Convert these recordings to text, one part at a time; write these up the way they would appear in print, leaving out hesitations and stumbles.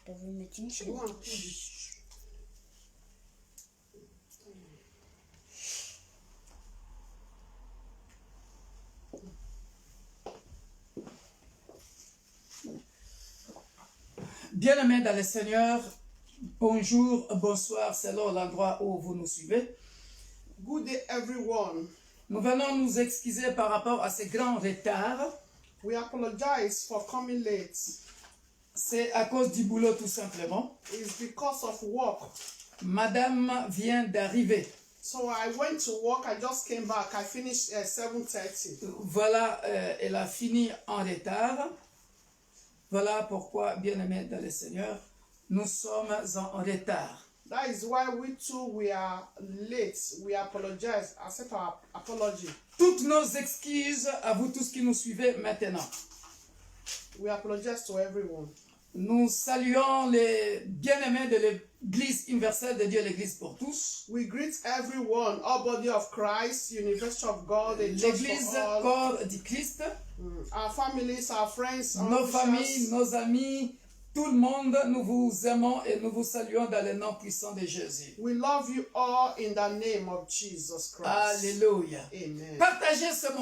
T'as voulu mettre une chaise? Bien-aimés dans le Seigneur, bonjour, bonsoir, selon l'endroit où vous nous suivez. Good day, everyone. Nous venons nous excuser par rapport à ce grand retard. We apologize for coming late. C'est à cause du boulot tout simplement. It's because of work. Madame vient d'arriver. So I went to work. I just came back. I finished at 7:30. Voilà, elle a fini en retard. Voilà pourquoi, bien-aimés dans le Seigneur, nous sommes en retard. That is why we too, we are late. We apologize. Accept our apology. Toutes nos excuses à vous tous qui nous suivez maintenant. We apologize to everyone. Nous saluons les bien-aimés de l'Église universelle de Dieu, l'Église pour tous. We greet everyone, all body of Christ, University of God, the church L'Église for all. corps du Christ. Our families, our friends, our Nos officials. familles, nos amis, tout le monde, nous vous aimons et nous vous saluons dans le nom puissant de Jésus. We love you all in the name of Jesus Christ. Alléluia. Amen. Partagez ce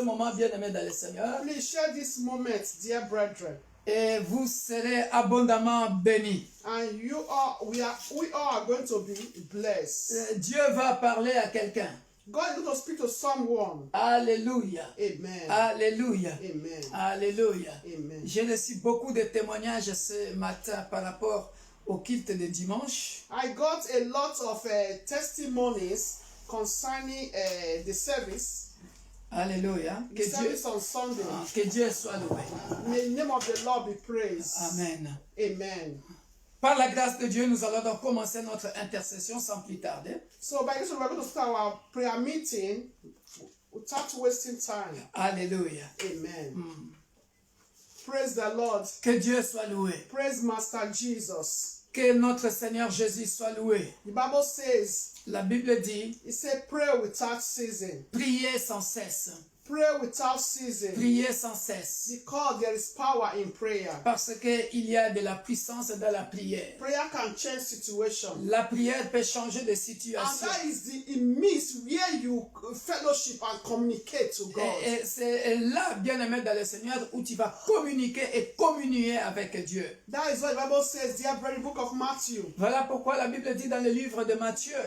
moment, bien-aimés dans le Seigneur, Please share this moment, dear brethren. et vous serez abondamment bénis. And we all are going to be blessed. Dieu va parler à quelqu'un. God is going to speak to someone. Alléluia. Amen. Alléluia. Amen. Alléluia. Amen. J'ai reçu beaucoup de témoignages ce matin par rapport au culte de dimanche. I got a lot of testimonies concerning the service. Alléluia. The service on Sunday. Que Dieu soit loué. May the name of the Lord be praised. Amen. Amen. Par la grâce de Dieu, nous allons donc commencer notre intercession sans plus tarder. So by this, we're going to start our prayer meeting without wasting time. Alléluia. Amen. Praise the Lord. Que Dieu soit loué. Praise Master Jesus. Que notre Seigneur Jésus soit loué. The Bible says, La Bible dit, it said, pray without ceasing. priez sans cesse. Pray without ceasing. Priez sans cesse. Because there is power in prayer. Parce qu'il y a de la puissance dans la prière. Prayer can change situation. La prière peut changer de And situation. that is the midst where you fellowship and communicate to God. Et c'est là, bien-aimé dans le Seigneur, où tu vas communiquer et communier avec Dieu. That is what the Bible says, dear brother, book of Matthew. Voilà pourquoi la Bible dit dans le livre de Matthieu,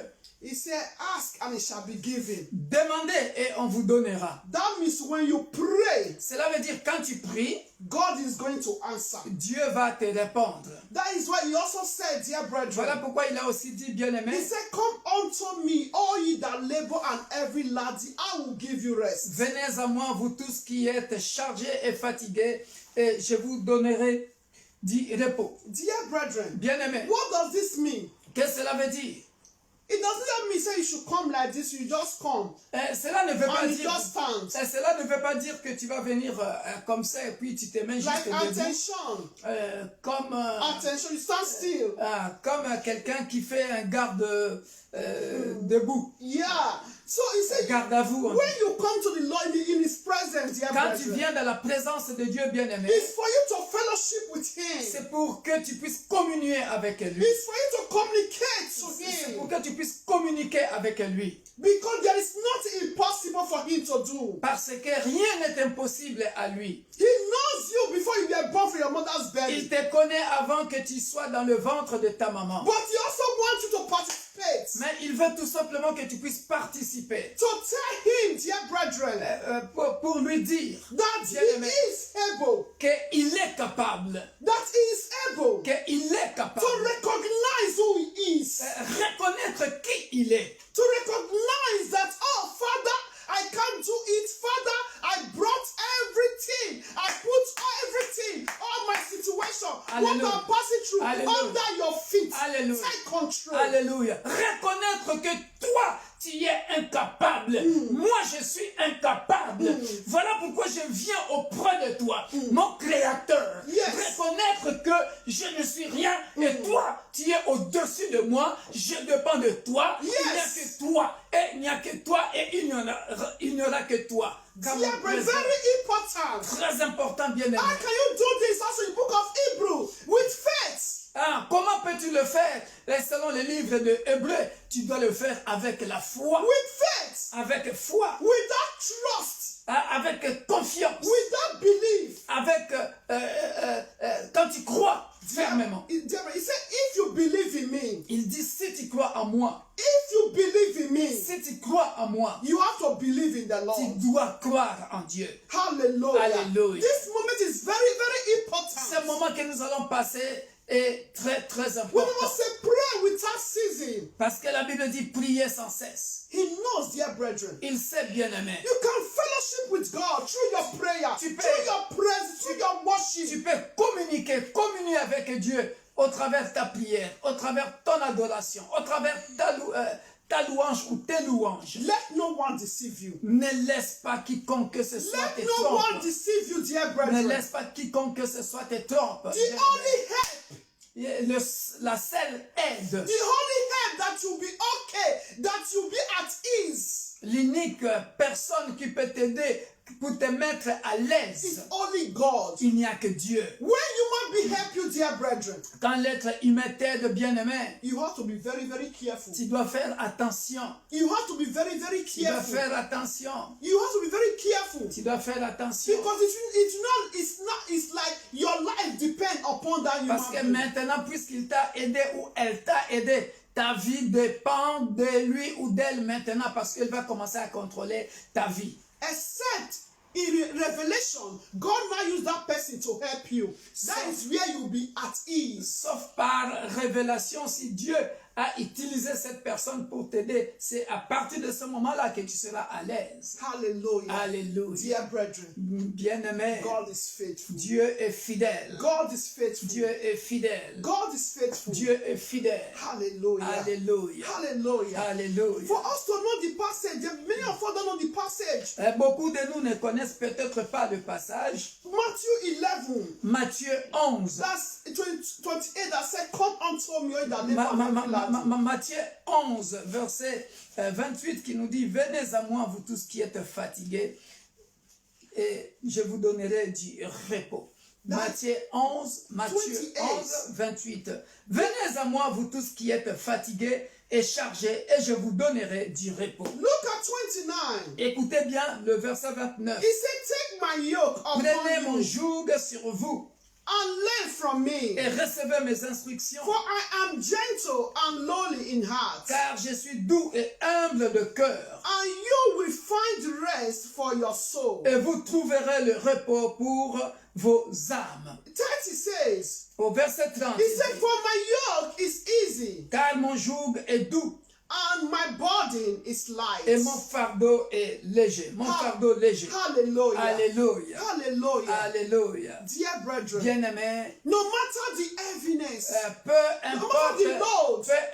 It said, ask and it shall be given. demandez et on vous donnera. That means when you pray, Cela veut dire quand tu pries, God is going to answer. Dieu va te répondre. That is why he also said, dear brethren, Voilà pourquoi il a aussi dit, bien-aimé, he said, come unto me, all ye that labor and heavy laden, I will give you rest. venez à moi, vous tous qui êtes chargés et fatigués, et je vous donnerai du repos. Dear brethren, Bien-aimé, what does this mean? qu'est-ce que cela veut dire? It doesn't mean say you should come like this, you just come. Cela ne veut pas And you dire... just stand. Cela ne veut pas dire que tu vas venir comme ça et puis tu te mets juste Like debout. attention. Comme Attention, you stand still. comme quelqu'un qui fait un garde debout. Yeah. So he said, Garde à vous. when you come to the Lord in his presence, dear Quand tu brethren, viens dans la présence de Dieu bien-aimé, it's for you to fellowship with him. c'est pour que tu puisses communier avec lui. It's for you to communicate to C'est pour him. que tu puisses communiquer avec lui. Because there is nothing impossible for him to do. Parce que rien n'est impossible à lui. He knows you before you were born from your mother's belly. Il te connaît avant que tu sois dans le ventre de ta maman. But he also wants you to participate. Mais il veut tout simplement que tu puisses participer. To tell him, dear brethren, Pour lui dire that he bien-aimé, is able. qu'il est capable. That he is able Qu'il est capable. to recognize who he is. Reconnaître qui il est. To recognize that, oh, Father, I can't do it. Father, I brought everything. I put everything, all my situation, Alléluia. what I'm passing through, Alléluia. under your feet. Alléluia. Take control. Alléluia. Reconnaître que toi, tu es incapable. Moi, je suis incapable. Voilà pourquoi je viens auprès de toi, mon créateur. Yes. Reconnaître que je ne suis rien et toi, tu es au-dessus de moi. Je dépends de toi. Yes. Il n'y a que toi et il n'y a que toi et il n'y aura que toi. Dear brethren, very important. Très important, bien-aimé. How can you do this also in the book of Hebrew with faith? tu le fais selon les livres de Hébreux, tu dois le faire avec la foi. with faith, Avec foi. without trust, Avec confiance. without belief. Avec quand tu crois fermement. He said, if you believe in me, Il dit si tu crois en moi, if you believe in me, si tu crois en moi, you have to believe in the tu Lord. dois croire en Dieu. Hallelujah. Hallelujah. This moment is very, very Ce important. moment que nous allons passer est très très When important. we say pray without ceasing, Parce que la Bible dit prier sans cesse. he knows, dear brethren. Il sait bien aimé. You can fellowship with God through your prayer, Tu peux- through your praise, through your worship. Tu peux communier avec Dieu au travers de ta prière, au travers de ton adoration, au travers de ta louange ou tes louanges. Let no one deceive you. Ne laisse pas quiconque que ce soit Let te no one trompe. deceive you, dear Ne brethren. laisse pas quiconque que ce soit te trompe. The only help, La seule aide, the only help that you'll be okay, that you'll be at ease, l'unique personne qui peut t'aider pour te mettre à is l'aise, only God. il n'y a que Dieu. When human being help you, dear brethren, Quand l'être humain t'aide, bien-aimé, you have to be very, very careful. tu dois faire attention. You have to be very, very Tu dois careful. faire attention. You have to be very careful. Tu dois faire attention. Because it's like your life depends upon that human Parce que being. maintenant, puisqu'il t'a aidé ou elle t'a aidé, ta vie dépend de lui ou d'elle maintenant parce qu'elle va commencer à contrôler ta vie. Except in Revelation, God now use that person to help you. That is where you'll be at ease. Sauf par révélation, si Dieu a utilisé cette personne pour t'aider, c'est à partir de ce moment-là que tu seras à l'aise. Hallelujah. Alléluia. Dear brethren, Bien-aimé, God is faithful. Dieu est fidèle. God is faithful. Dieu est fidèle. God is faithful. Dieu est fidèle. Hallelujah. Alléluia. Hallelujah. Alléluia. For us to know the passage, many of us don't know the passage. Beaucoup de nous ne connaissent peut-être pas le passage. Matthew 11, Matthieu 11. that's 28, that said, come unto me, all that labor and heavy laden. Matthieu 11, verset 28 qui nous dit, venez à moi, vous tous qui êtes fatigués, et je vous donnerai du repos. Matthieu 11, 28. Venez à moi, vous tous qui êtes fatigués et chargés, et je vous donnerai du repos. Look at 29. Écoutez bien le verset 29. He said, take my yoke Prenez mon upon you joug sur vous and learn from me. et recevez mes instructions, For I am gentle and lowly in heart, car je suis doux et humble de cœur. and you will find rest for your soul. Et vous trouverez le repos pour vos âmes. 30 says, Au verset 30, he il said, dit, for my yoke is easy, car mon joug est doux and my burden is light. et mon fardeau est léger. Mon fardeau léger. Hallelujah. Alléluia. Hallelujah. Alléluia. Dear brethren, Bien-aimé, no matter the heaviness, peu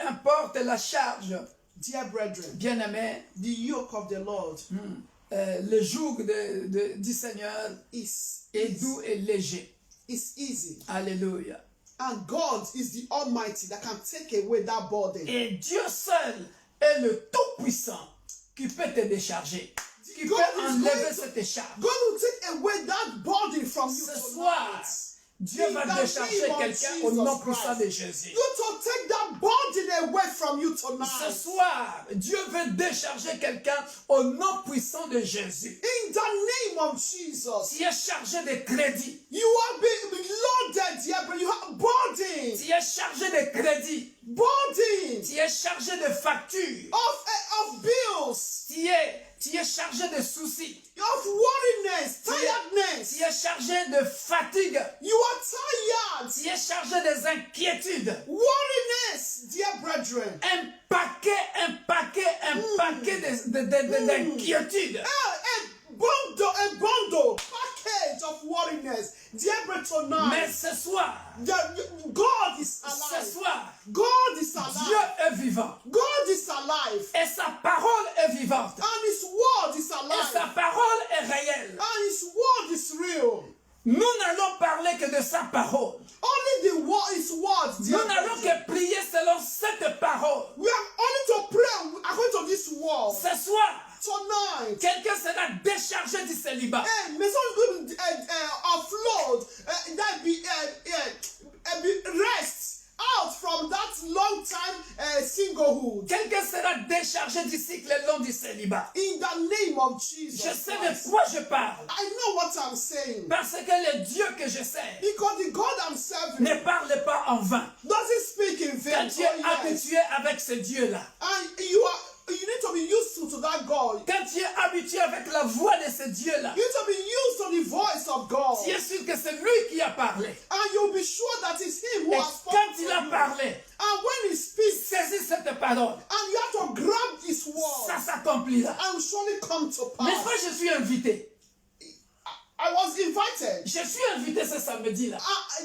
importe la charge, dear brethren, bien-aimé, the yoke of the Lord le joug du Seigneur is est doux et léger. easy. Alléluia. And God is the Almighty that can take away that burden. Et Dieu seul est le Tout-Puissant qui peut te décharger, qui God peut is enlever going to- cette charge. God will take away that burden from you Ce soir, tonight. Dieu va In the décharger name of quelqu'un au Jesus nom Christ. puissant de Jésus. You to take that burden away from you Ce tonight. soir, Dieu veut décharger quelqu'un au nom puissant de Jésus. In the name of Jesus. Tu es chargé de crédit. You are being loaded, dear, but you have burden. Tu es chargé de crédit. Burden Tu es chargé de factures. of bills, Tu es chargé de soucis. of worriness, tiredness. Tu es chargé de fatigue. You are tired. Tu es chargé des inquiétudes. Worriness, dear brethren. Un paquet d'inquiétudes. A bundle, package of worriness. Dear brethren, Mais ce soir, God is ce alive. soir, God is Dieu alive. est vivant. God is alive. Et sa parole est vivante. And His word is Et alive. sa parole est réelle. And His word is real. Nous n'allons parler que de sa parole. Only the word is word, dear Nous n'allons brethren. que prier selon cette parole. We are only to pray according to this word. Ce soir, Tonight. quelqu'un sera déchargé du célibat. May some people offload, that be singlehood. Quelqu'un sera déchargé du cycle long du célibat. In the name of Jesus Je sais de Christ. quoi je parle. I know what I'm saying. Parce que le Dieu que je sers Because the God I'm serving ne parle pas en vain. doesn't speak in Quand vain. tu es Oh, yes. habitué avec ce Dieu-là, And you need to be used to that God. quand tu es habitué avec la voix de ce Dieu-là, You need to be used to the voice of God. tu es sûr que c'est lui qui a parlé. And you'll be sure that it's Him who Et has spoken quand to il a you. parlé, And when He speaks, saisis cette parole. and you have to grab His word, Ça s'accomplira. and surely come to N'est-ce pas, pass. je suis invité. I was invited. Je suis invité ce samedi-là.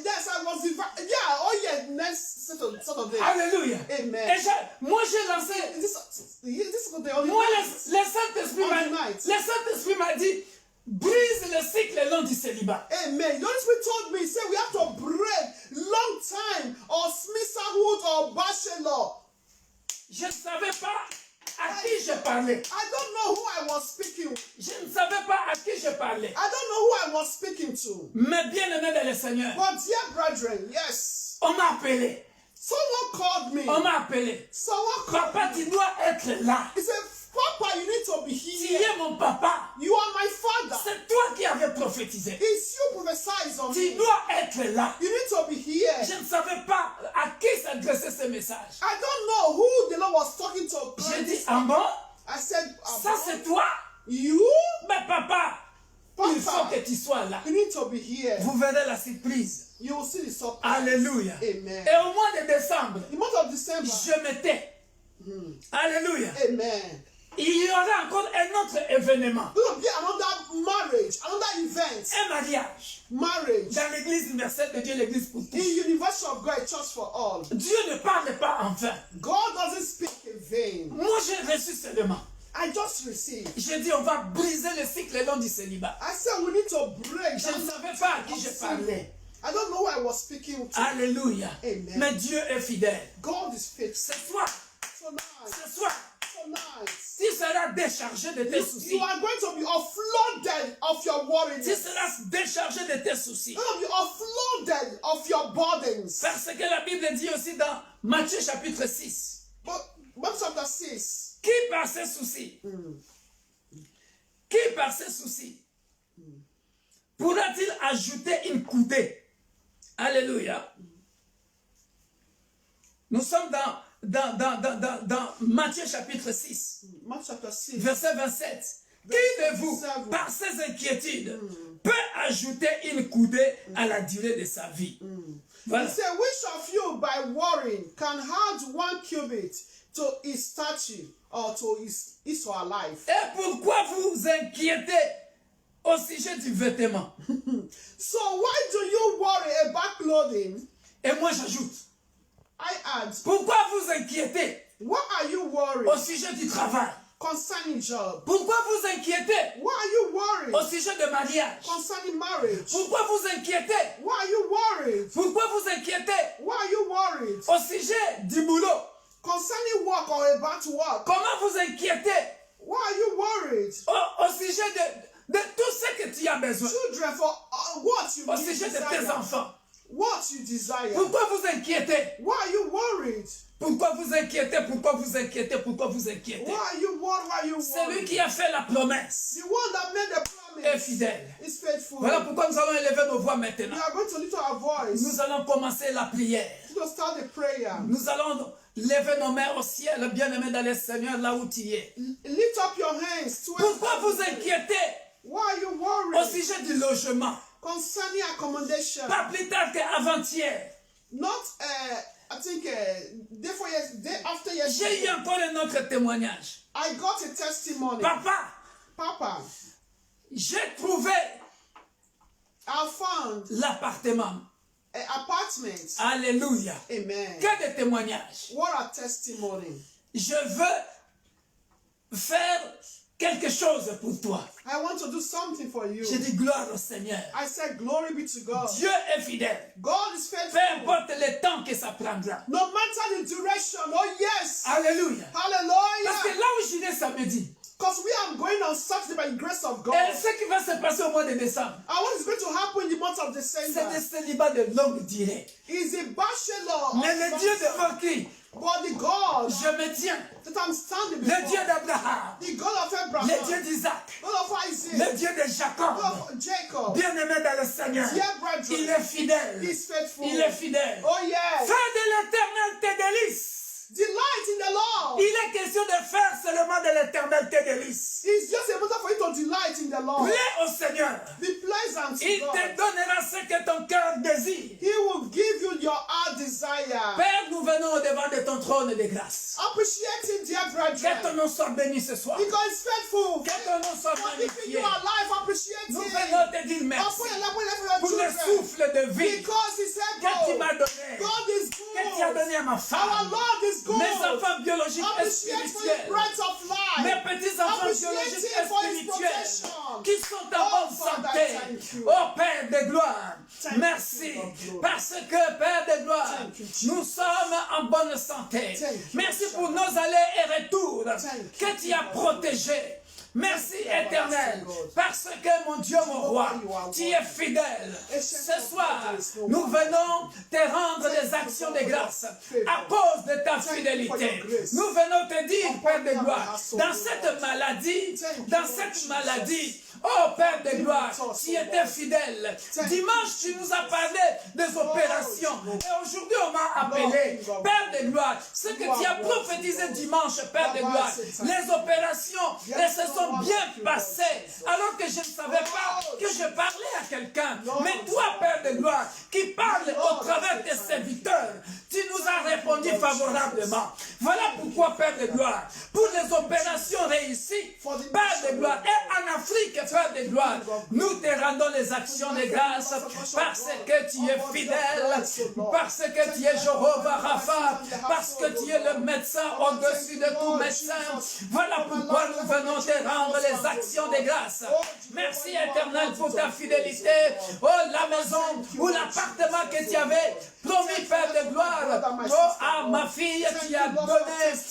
Yes, I was invited. Yeah, oh yeah, next Saturday. Alléluia. Amen. Et moi, j'ai lancé. This is the only Moi, night. le Saint-Esprit On m'a the night. le Saint-Esprit m'a dit, brise le cycle long du célibat. Amen. The Holy Spirit told me, he said we have to break long time or smisserhood or bachelor. Je ne savais pas à qui je parlais. I don't know who I was speaking. Je ne savais pas à qui je parlais. I don't know who I was speaking to. Mais bien aimé dans le Seigneur, But dear brethren, yes. on m'a appelé. Someone called me. On m'a appelé. Someone called Papa, tu dois être là. He said, Papa, you need to be Tu here. es mon papa. You are my father. C'est toi qui avais prophétisé. It's you prophesies on Tu me. dois être là. You need to be here. Je ne savais pas à qui s'adressait ce message. I don't know who the Lord was talking to. J'ai dit, ah bon? I said, Ça c'est toi? you? Mais papa, il faut Papa, que tu sois là. you need to be here. Vous verrez la surprise. You will see the surprise. Alléluia. Amen. Et au mois de décembre, The month of December. je me tais. Alléluia. Amen. Il y aura encore un autre événement. There will be another marriage, another event. Un mariage. Marriage. Dans l'église universelle de Dieu, l'église pour tous. In University of God, Church for All. Dieu ne parle pas en vain. God doesn't speak in vain. Moi, j'ai reçu seulement. I just received. J'ai dit, on va briser le cycle long du célibat. I said we need to break. Je ne savais pas à qui je parlais. I don't know who I was speaking to. Alléluia. Amen. Mais Dieu est fidèle. God is faithful. Ce soir, Tonight, ce soir, tonight, tu seras déchargé de tes you soucis. are going to be offloaded of your worries. Tu seras déchargé de tes soucis. You're going to be offloaded of your burdens. Parce que la Bible dit aussi dans Matthieu chapitre 6, But chapter 6. qui par ses soucis, qui par ses soucis, pourra-t-il ajouter une coudée? Alléluia. Nous sommes dans Matthieu chapitre 6, Mark chapter 6. verset 27. Qui de vous, par ses inquiétudes, peut ajouter une coudée à la durée de sa vie? Voilà. He said, which of you by worrying can add 1 cubit to his statue or to his or her life? Et pourquoi vous inquiétez au sujet du vêtement? So why do you worry about clothing? Et moi j'ajoute, I add, pourquoi vous inquiétez why are you worried au sujet du travail? concerning job? Pourquoi vous inquiétez Why are you worried au sujet de mariage? concerning marriage? Pourquoi vous inquiétez? Why are you worried? Pourquoi vous inquiétez Why are you worried au sujet du boulot? concerning work or about work? Comment vous inquiétez Why are you worried? au sujet de tout ce que tu as besoin? Children, for what you Au sujet de tes desire. enfants. What you desire. Pourquoi vous inquiétez? Why are you worried? Pourquoi vous inquiétez? Pourquoi vous inquiétez? Pourquoi vous inquiétez? Why are you worried? Why are you Celui worried? qui a fait la promesse The one that made the est promise fidèle. is faithful. Voilà pourquoi nous allons élever nos voix maintenant. We are going to lift our voice. Nous allons commencer la prière. To start the prayer. Nous allons lever nos mains au ciel, bien-aimé dans le Seigneur, là où tu es. Lift up your hands. To Pourquoi vous inquiétez Why are you au worried? sujet du logement? Concerning accommodation. Pas plus tard qu'avant-hier, Not, I think, day after j'ai eu yesterday. encore un autre témoignage. I got a testimony. Papa, Papa, j'ai trouvé I found l'appartement. an apartment. Alléluia. Amen. Que de témoignages. What a testimony. Je veux faire quelque chose pour toi. I want to do something for you. J'ai dit gloire au Seigneur. I said, glory be to God. Dieu est fidèle. God is Peu faithful. importe le temps que ça prendra. No matter the duration. Oh, yes. Alléluia. Parce que Hallelujah. là où je vais samedi, Because we are going on Saturday by the grace of God. et ce qui va se passer au mois de décembre, And what is going to happen in the month of c'est December des célibats de longue durée. is a bachelor. Mais le Dieu of devant qui But the God Je me tiens. that I'm standing Le before, Dieu d'Abraham. the God of Abraham, Le Dieu d'Isaac. God of Isaac, Le Dieu de Jacob. God of Jacob, Bien-aimé dans le Seigneur. dear brethren, Il est fidèle. He's faithful. Il est fidèle. Oh yes, Fais de l'éternel tes délices. delight in the Lord. Il est question de faire seulement de l'éternel tes délices. It's just a matter for you to delight in the Lord. Plais au Seigneur. Be pleasant to Il God. te donnera ce que ton cœur désire. He will give you your heart desire. Père, nous venons au devant de ton trône de grâce. Appreciate him, dear Que ton brethren, nom soit béni ce soir. because he's faithful. Que ton nom soit For keeping you magnifié. alive, appreciate Nous him. venons te dire merci Upon your life, for pour your le children. souffle de vie Because he's que tu m'as able. donné. God is Que tu as good. donné à ma Our femme. Lord is good. Mes enfants biologiques et Appreciate for your spirituels. breath of life. Mes petits-enfants Appreciate biologiques him et for his spirituels protection. qui sont en Oh, bonne Father, santé. thank you. Oh Père de gloire, Thank merci you, Lord, glory. parce que Père de gloire, Thank you, Jesus. nous sommes en bonne santé. Thank you, Merci Jesus. pour nos allées et retours Thank que you, tu as protégés. Merci éternel, God. parce que mon Dieu, mon roi, tu es fidèle. Ce soir, nous venons te rendre des actions de grâce à cause de ta fidélité. Nous venons te dire, Père de gloire, dans cette maladie, oh Père de gloire, tu étais fidèle. Dimanche, tu nous as parlé des opérations. Et aujourd'hui, on m'a appelé, Père de gloire, ce que tu as prophétisé dimanche, Père de gloire, les opérations, elles se sont bien passées, alors que je ne savais pas que je parlais à quelqu'un. Mais toi, Père de gloire, qui parle au travers de tes serviteurs, tu nous as répondu favorablement. Voilà pourquoi, Père de gloire, pour les opérations réussies, Père de gloire, et en Afrique, Père de gloire, nous te rendons les actions de grâce parce que tu es fidèle, parce que tu es Jéhovah Rapha, parce que tu es le médecin au-dessus de tout médecin. Voilà pourquoi nous venons te rendre les actions de grâce. Merci éternel pour ta fidélité. Oh, la maison ou l'appartement que tu avais promis, Père de gloire. Oh, à ma fille, tu as donné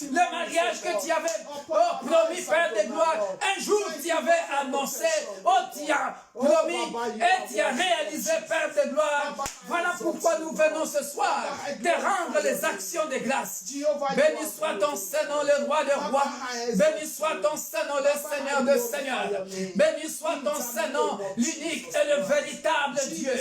le mariage que tu avais promis, Père de gloire. Un jour, tu avais annoncé. Oh, tu as promis et tu as réalisé, Père de gloire. Voilà pourquoi nous venons ce soir te rendre les actions de grâce. Béni soit ton Seigneur, le roi des rois. Béni soit ton Seigneur, le Seigneur des seigneurs. Béni soit ton Seigneur, l'unique et le véritable Dieu.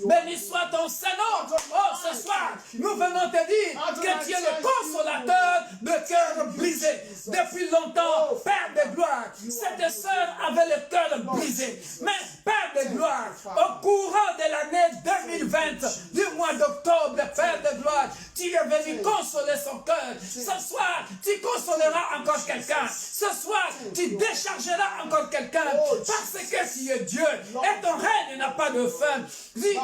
Béni soit ton Seigneur. Oh, ce soir, nous venons te dire que tu es le consolateur de cœur brisé. Depuis longtemps, Père de gloire, cette sœur avait le cœur brisé. Mais, Père de gloire, au courant de l'année 2020, du mois d'octobre, Père de gloire, tu es venu consoler son cœur. Ce soir, tu consoleras encore quelqu'un. Ce soir, tu déchargeras encore quelqu'un. Parce que tu es Dieu et ton règne n'a pas de fin.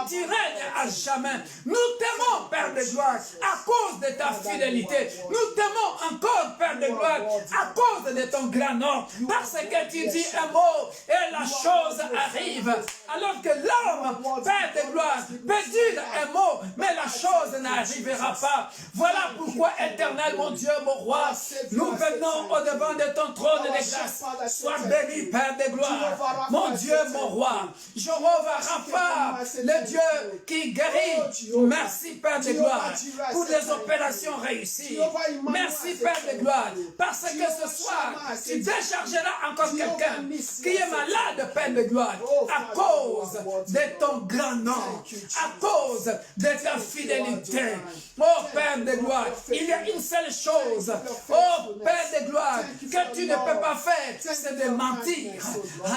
Tu règnes à jamais. Nous t'aimons, Père de gloire, à cause de ta fidélité. Nous t'aimons encore, Père de gloire, à cause de ton grand nom. Parce que tu dis un mot et la chose arrive. Alors que l'homme, Père de gloire, peut dire un mot, mais la chose n'arrivera pas. Voilà pourquoi, éternel, mon Dieu, mon roi, nous venons au devant de ton trône de grâce. Sois béni, Père de gloire. Mon Dieu, mon roi. Jéhovah Rapha, le Dieu qui guérit. Merci, Père de gloire, pour les opérations réussies. Merci, Père de gloire, parce que ce soir, tu déchargeras encore quelqu'un qui est malade, Père de gloire, à cause de ton grand nom, à cause de ta fidélité. Oh, Père de gloire, il y a une seule chose, oh, Père de gloire, que tu ne peux pas faire, c'est de mentir.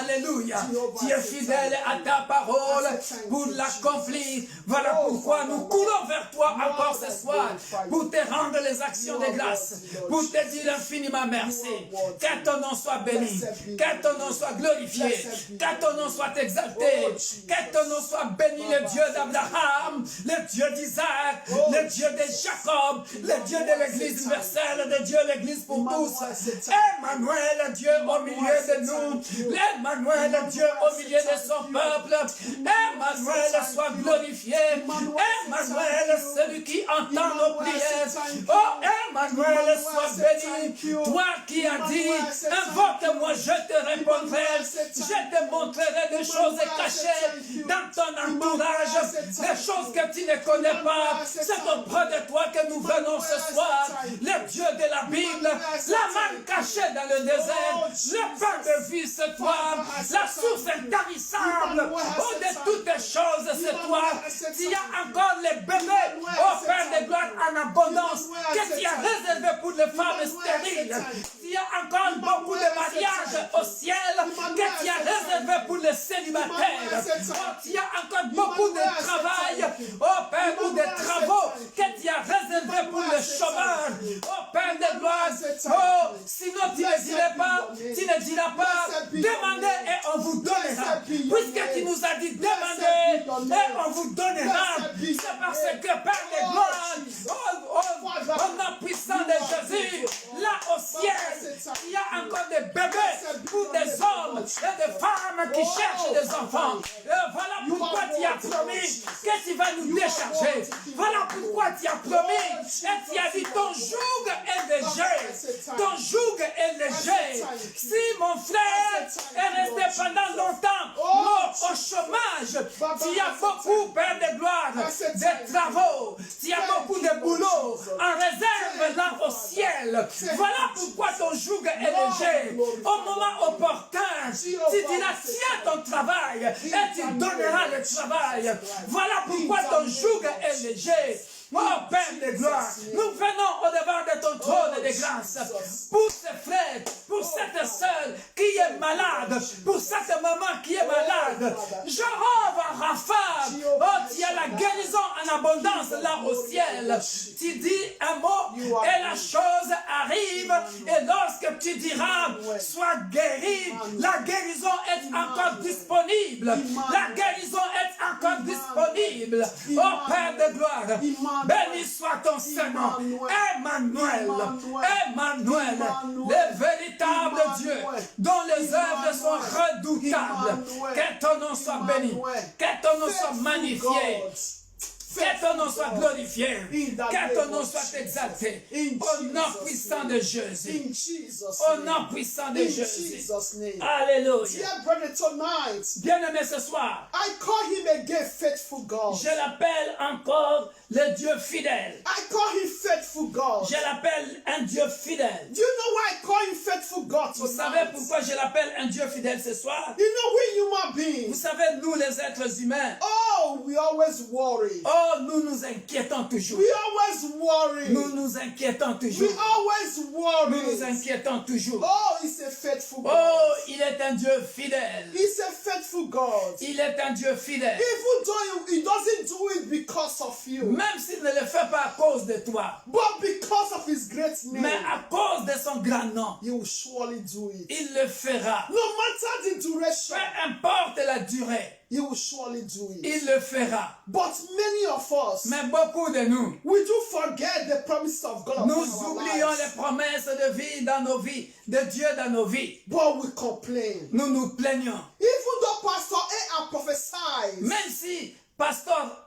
Alléluia. Tu es fidèle à ta parole pour l'accomplir. Voilà pourquoi nous courons vers toi encore ce soir pour te rendre les actions de grâce, pour te dire infiniment merci. Que ton nom soit béni, que ton nom soit glorifié, que ton nom soit exalté, que ton nom soit béni, le Dieu d'Abraham, le Dieu d'Isaac, le Dieu de Jacob, le Dieu de l'Église universelle, le Dieu de l'Église pour tous. Emmanuel, Dieu au milieu de nous. Emmanuel, Dieu au milieu de son peuple. Emmanuel, soit glorifié. Emmanuel, celui qui entend nos prières. Oh, Emmanuel, sois said, béni. thank you. Toi qui as dit, Emmanuel said, invoque-moi, je te répondrai. Emmanuel said, Je thank te montrerai des choses cachées dans ton entourage, des choses que tu ne connais pas. C'est auprès de toi que nous venons ce soir. Le Dieu de la Bible, la manne cachée dans le désert, le pain de vie, c'est toi. La source intarissable, oh, de toutes choses, c'est toi. Il y a encore les bébés, oh Père de gloire, en abondance, que tu as réservé pour les femmes stériles. Il y a encore beaucoup de mariages au ciel, que tu as réservé pour les célibataires. Oh, il y a encore beaucoup de travail, oh Père, ou de travaux, que tu as réservé pour le chômage. Oh Père de gloire, oh, sinon tu ne diras pas, demandez et on vous donnera. Puisque tu nous as dit demandez et on vous donnera. C'est parce que Père de gloire, au nom puissant de Jésus, là au ciel, il y a encore des bébés pour des hommes et des femmes qui cherchent des enfants. Et voilà pourquoi tu as promis que tu vas nous décharger. Voilà pourquoi tu as promis et tu as dit ton joug est léger. Ton joug est léger. Si mon frère est resté pendant longtemps mort au chômage, tu as beaucoup, Père de gloire, de travaux. Tu as beaucoup de boulot en réserve là au ciel. Voilà pourquoi ton joug est léger. Au moment opportun, tu diras tiens ton travail et tu donneras le travail. Voilà pourquoi ton joug est léger. Oh Père de gloire, nous venons au-devant de ton trône de grâce pour ce frère, pour cette sœur qui est malade, pour cette maman qui est malade. Jéhovah Rapha, oh, tu as la guérison en abondance là au ciel. Tu dis un mot et la chose arrive. Et lorsque tu diras, sois guéri, la guérison est encore disponible. La guérison est encore disponible. Oh Père de gloire, béni soit ton Seigneur, Emmanuel, Emmanuel, le véritable Dieu, dont les œuvres sont redoutables. Que ton nom soit béni, que ton nom soit magnifié. Que ton nom soit glorifié. Que ton nom soit exalté. Au nom puissant de Jésus. Au nom puissant de Jésus. Alléluia. Bien-aimé ce soir, I call him again faithful God. je l'appelle encore le Dieu fidèle. I call him faithful God. Je l'appelle un Dieu fidèle. Do you know why I call him faithful God Vous tonight? savez pourquoi je l'appelle un Dieu fidèle ce soir? You know we human Vous beings. savez, nous les êtres humains, Oh, we always worry. oh, nous nous inquiétons toujours. We always worry. Nous nous inquiétons toujours. We always worry. Nous nous inquiétons toujours. Oh, he's a faithful God. Oh, il est un Dieu fidèle. He's a faithful God. Il est un Dieu fidèle. Even though he doesn't do it because of you, Même s'il ne le fait pas à cause de toi, but because of his great mais name, à cause de son grand nom, he will surely do it. il le fera. No matter the duration, Peu importe la durée, he will surely do it. il le fera. But many of us, Mais beaucoup de nous, we do forget the promises of God nous upon our oublions lives. les promesses de vie dans nos vies, de Dieu dans nos vies. But we complain. Nous nous plaignons. Even though Pastor A prophesied, Même si Pasteur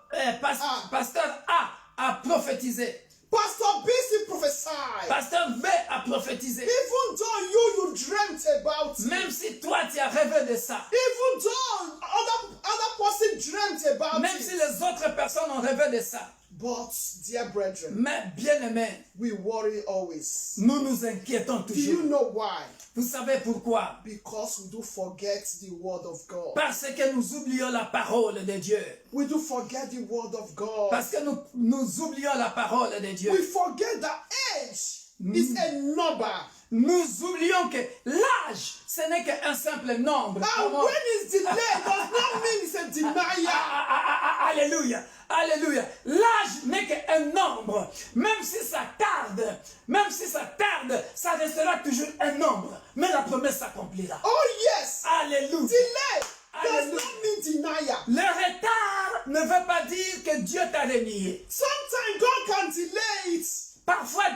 A prophétisé, Pastor B prophesied, Pasteur B a prophétisé, even though you dreamt about it, même si toi tu as rêvé de ça, even though other person dreamt about même si it, les autres personnes ont rêvé de ça, but dear brethren, mais bien aimés, we worry always. nous nous inquiétons Do you toujours. know why? Vous savez pourquoi? Because we do forget the word of God. Parce que nous oublions la parole de Dieu. We do forget the word of God. Parce que nous oublions la parole de Dieu. We forget that age is a number. Nous oublions que l'âge, ce n'est qu'un simple nombre. And when it's delayed, does not mean it's a denial. Alléluia. Alléluia. L'âge n'est qu'un nombre. Même si ça tarde, ça restera toujours un nombre. Mais la promesse s'accomplira. Oh yes. Alléluia. Delay does Alléluia. not mean denial. Le retard ne veut pas dire que Dieu t'a renié. Sometimes God can delay it Parfois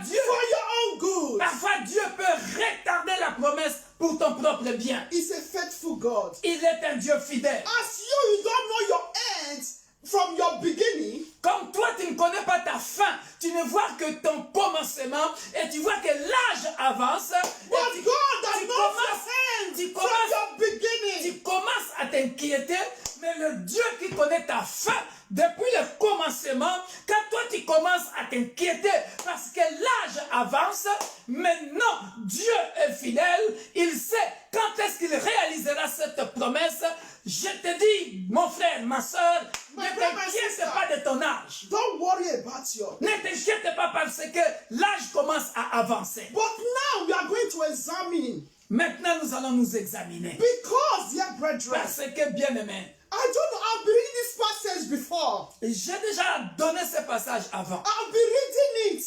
Dieu peut retarder la promesse pour ton propre bien. He's a faithful God. Il est un Dieu fidèle. As you don't know your end from your beginning, Comme toi, tu ne connais pas ta fin, tu ne vois que ton commencement. commencement et tu vois que l'âge avance. But Et God that tu knows your commences- hand tu from commences- your beginning. tu commences à t'inquiéter, mais le Dieu qui connaît ta fin depuis le commencement, quand toi tu commences à t'inquiéter parce que l'âge avance, maintenant Dieu est fidèle, il sait quand est-ce qu'il réalisera cette promesse. Je te dis, mon frère, ma soeur, ne My brother, my t'inquiète sister. pas de ton âge. Don't worry about your Ne t'inquiète pas parce que l'âge commence à avancer. But now we are going to examine. Maintenant, nous allons nous examiner. Because, dear brethren, Parce que, bien aimé, I don't know, I've been reading this passage before. j'ai déjà donné ce passage avant. I've been reading it.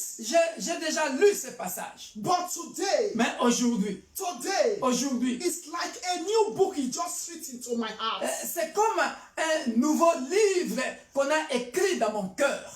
J'ai déjà lu ce passage. But today, Mais aujourd'hui, today, it's like a new book it just fit into my heart. c'est comme un nouveau livre qu'on a écrit dans mon cœur.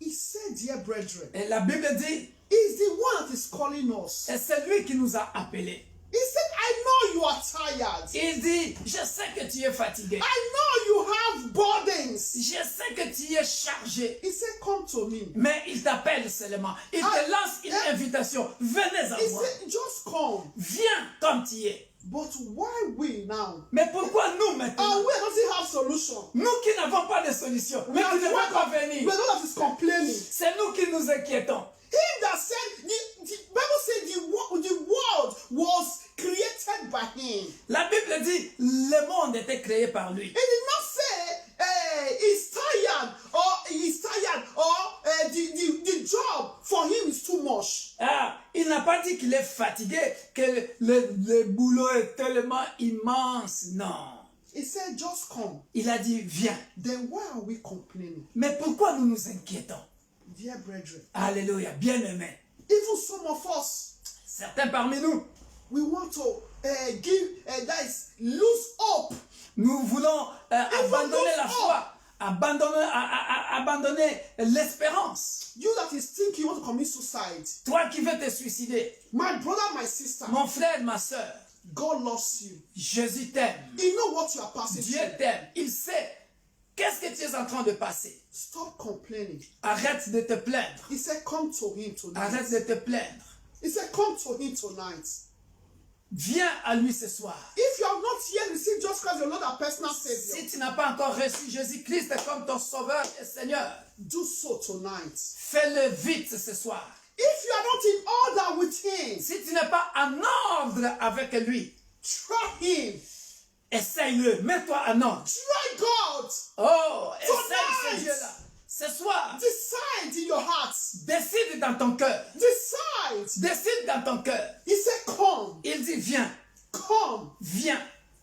He said, dear brethren, Et la Bible dit, he's the one that is calling us. et c'est lui qui nous a appelés. He said, I know you are tired. Il dit, je sais que tu es fatigué. I know you have burdens. Je sais que tu es chargé. He said, come to me. Mais il t'appelle seulement. Il te lance une invitation. Venez à He moi. said, just come. Viens comme tu es. But why we now? Mais pourquoi nous maintenant? And we doesn't have solution. Nous qui n'avons pas de solution, mais qui ne veulent pas venir. We're not that is complaining. C'est nous qui nous inquiétons. Him that said, the Bible said the world was created by him. La Bible dit, le monde était créé par lui. It did not say he's tired or the job for him is too much. Ah, il n'a pas dit qu'il est fatigué, que le boulot est tellement immense. Non. He said, just come. Il a dit, viens. Then why are we complaining? Mais pourquoi nous nous inquiétons? Dear brethren, Alléluia, bien-aimés. even some of us, Certains parmi nous, we want to lose hope. nous voulons abandonner la foi, abandonner l'espérance. You that is thinking you want to commit suicide. Toi qui veux te suicider, My brother, my sister, mon frère, ma soeur, God loves you. Jésus t'aime. He knows what you are passing Dieu through. t'aime. Il sait qu'est-ce que tu es en train de passer. Stop complaining. Arrête de te plaindre. He said, come to him tonight. Arrête de te plaindre. He said, come to him tonight. Viens à lui ce soir. If you have not yet received Jesus Christ, your Lord and personal Savior, Si tu n'as pas encore reçu Jésus-Christ comme ton sauveur et Seigneur, do so tonight. fais-le vite ce soir. If you are not in order with him, Si tu n'es pas en ordre avec lui, try him. essaye-le. Mets-toi en ordre. Try God. Oh, essaye ce Tonight. Dieu-là. Ce soir, Decide in your heart. décide dans ton cœur. Decide. Décide dans ton cœur. He said, come. Il dit viens, Come. viens.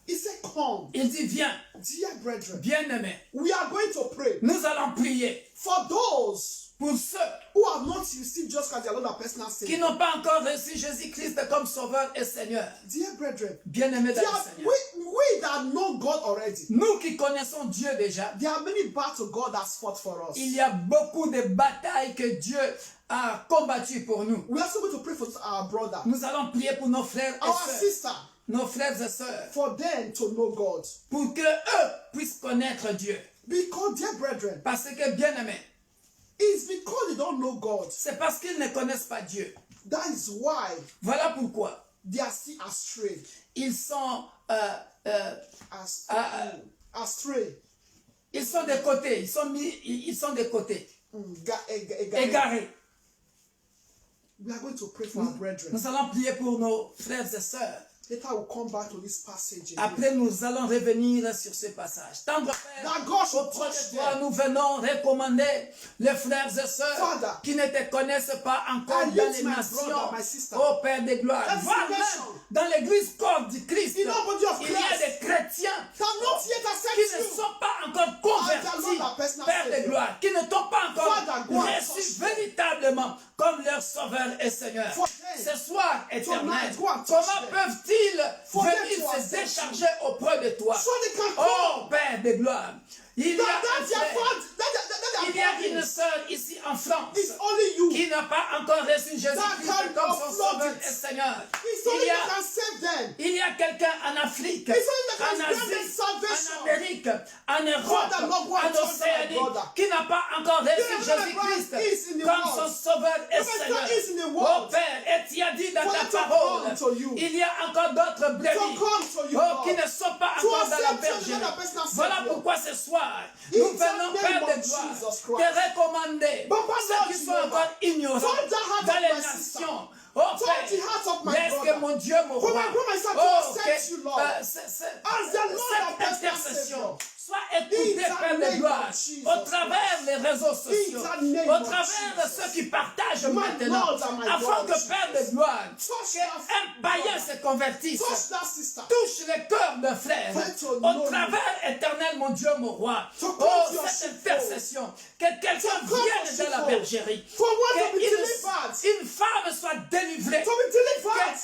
He said, come. Il dit viens. Dear brethren, Bien-aimé, we are going to pray nous allons prier for those pour ceux who have not received Jesus Christ, their Lord and personal qui Savior. n'ont pas encore reçu Jésus-Christ comme sauveur et Seigneur. Dear brethren, Bien-aimé dans there le are, Seigneur. we that know God already, Nous qui connaissons Dieu déjà, there are many battles God has fought for us. il y a beaucoup de batailles que Dieu a combattues pour nous. We are also going to pray for our brother, Nous allons prier pour nos frères et our sœurs, sister, nos frères et sœurs, for them to know God. pour que eux puissent connaître Dieu. Because, dear brethren, Parce que, bien-aimé, it's because they don't know God. c'est parce qu'ils ne connaissent pas Dieu. That is why Voilà pourquoi they are still astray. ils sont Astray. ils sont de côté, ils sont de côté, égarés. We are going to pray for our brethren. Nous allons prier pour nos frères et sœurs. Later we'll come back to this passage again. Après, nous allons revenir sur ce passage. Tendre Père, That God should auprès touch de toi, them. nous venons recommander les frères et sœurs Father, qui ne te connaissent pas encore I dans lift les my nations. brother, my sister. Ô Père de gloire, Every va même nation. dans l'église corps du Christ. In the body of Il y a Christ. des chrétiens Cannot yet qui accept ne you. sont pas encore convertis, Lord, our personal Père de Savior. gloire, qui ne t'ont pas encore Father, go and reçu touch them. véritablement comme leur sauveur et Seigneur. For them. Ce soir, éternel, Tonight, go and touch comment them. peuvent-ils For them venir to se accept décharger auprès de toi? So they can Oh come. Père de gloire, il y a un That's their frère, fault. il y a une sœur ici en France It's only you. qui n'a pas encore reçu Jésus-Christ kind comme of son sauveur flooded. et Seigneur. It's It's only Il y you a- can save them. Il y a quelqu'un en Afrique, It's only you en can grant them Asie, salvation. en Amérique, en Europe, Father, Lord, go and en touch my Océanie, brother. qui n'a pas encore reçu They don't know Jésus-Christ Christ is in the comme world. son sauveur et Because Seigneur. Christ is in the Oh world. Père, et tu as dit dans For ta it to parole, come to you. il y a encore d'autres brebis To come to you, oh, Lord. qui ne sont pas To encore dans la accept you, bergerie. another personal Voilà Savior. pourquoi ce soir, In nous the venons, name Père of de gloire, Jesus te Christ. recommander Papa, ceux Lord qui sont Jehovah, encore ignorants touch the heart dans of les my sister. nations. Oh Touch Père, the heart of my laisse que brother. mon Dieu, mon For roi, my brother is to oh, accept you, Lord. As the Lord cette and personal intercession Savior. soit écoutée, In the Père de name gloire, of Jesus au travers des réseaux sociaux, the name au of travers de Jesus. ceux qui partagent My maintenant, Lord and my afin God, que Père de Jesus. gloire, Touch qu'un païen se convertisse, Touch that sister. touche le cœur d'un frère, Fais ton au nom. travers éternel, mon Dieu, mon roi. To Oh, come to your cette sheepfold. intercession, que quelqu'un To come vienne to de la sheepfold. bergerie, For one to be delivered. qu'une femme soit délivrée, To be delivered.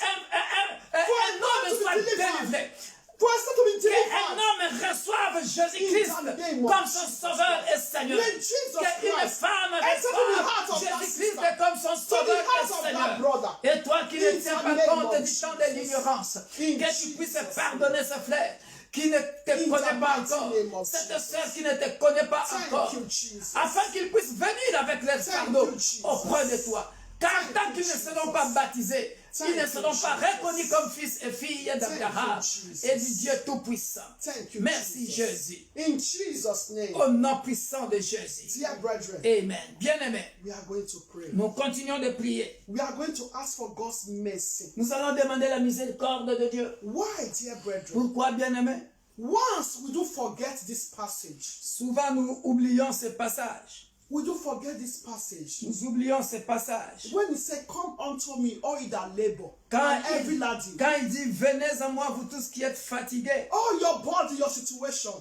qu'un homme to be soit delivered. délivré, For us to be qu'un delivered. homme reçoive Jésus-Christ In the name of comme son Jesus sauveur et Christ. Seigneur. Let Jesus Qu'une Christ femme enter to the heart reçoive of that Jésus-Christ sister. comme son To the sauveur heart et of that Seigneur. brother. Et toi qui ne In tiens the pas name compte of du temps de Jesus. l'ignorance, In que tu puisses Jesus' pardonner ce frère qui ne te In connaît the pas mighty encore, name of cette Jesus. sœur qui ne te connaît pas Thank encore, you, Jesus. afin qu'ils puissent venir avec leur Thank fardeau you, Jesus. auprès de toi. Car Thank tant you, qu'ils ne Jesus. seront pas baptisés, Thank ils ne you, seront pas Jesus. reconnus comme fils et filles d'Abraham Jesus. et du Dieu Tout-Puissant. Thank you, Merci Jesus. Jésus. In Jesus' name. Au nom puissant de Jésus. Dear brethren, Amen. Bien-aimés, we are going to pray. nous continuons de prier. We are going to ask for God's mercy. Nous allons demander la miséricorde de Dieu. Why, dear brethren? Pourquoi, bien-aimés? Once we do forget this passage, Souvent nous oublions ce passage. we do forget this passage. Nous oublions ce passage. When he said, "Come unto me, all ye that labor Quand and heavy laden, quand il dit, venez à moi, vous tous qui êtes fatigués, all your body, your situation."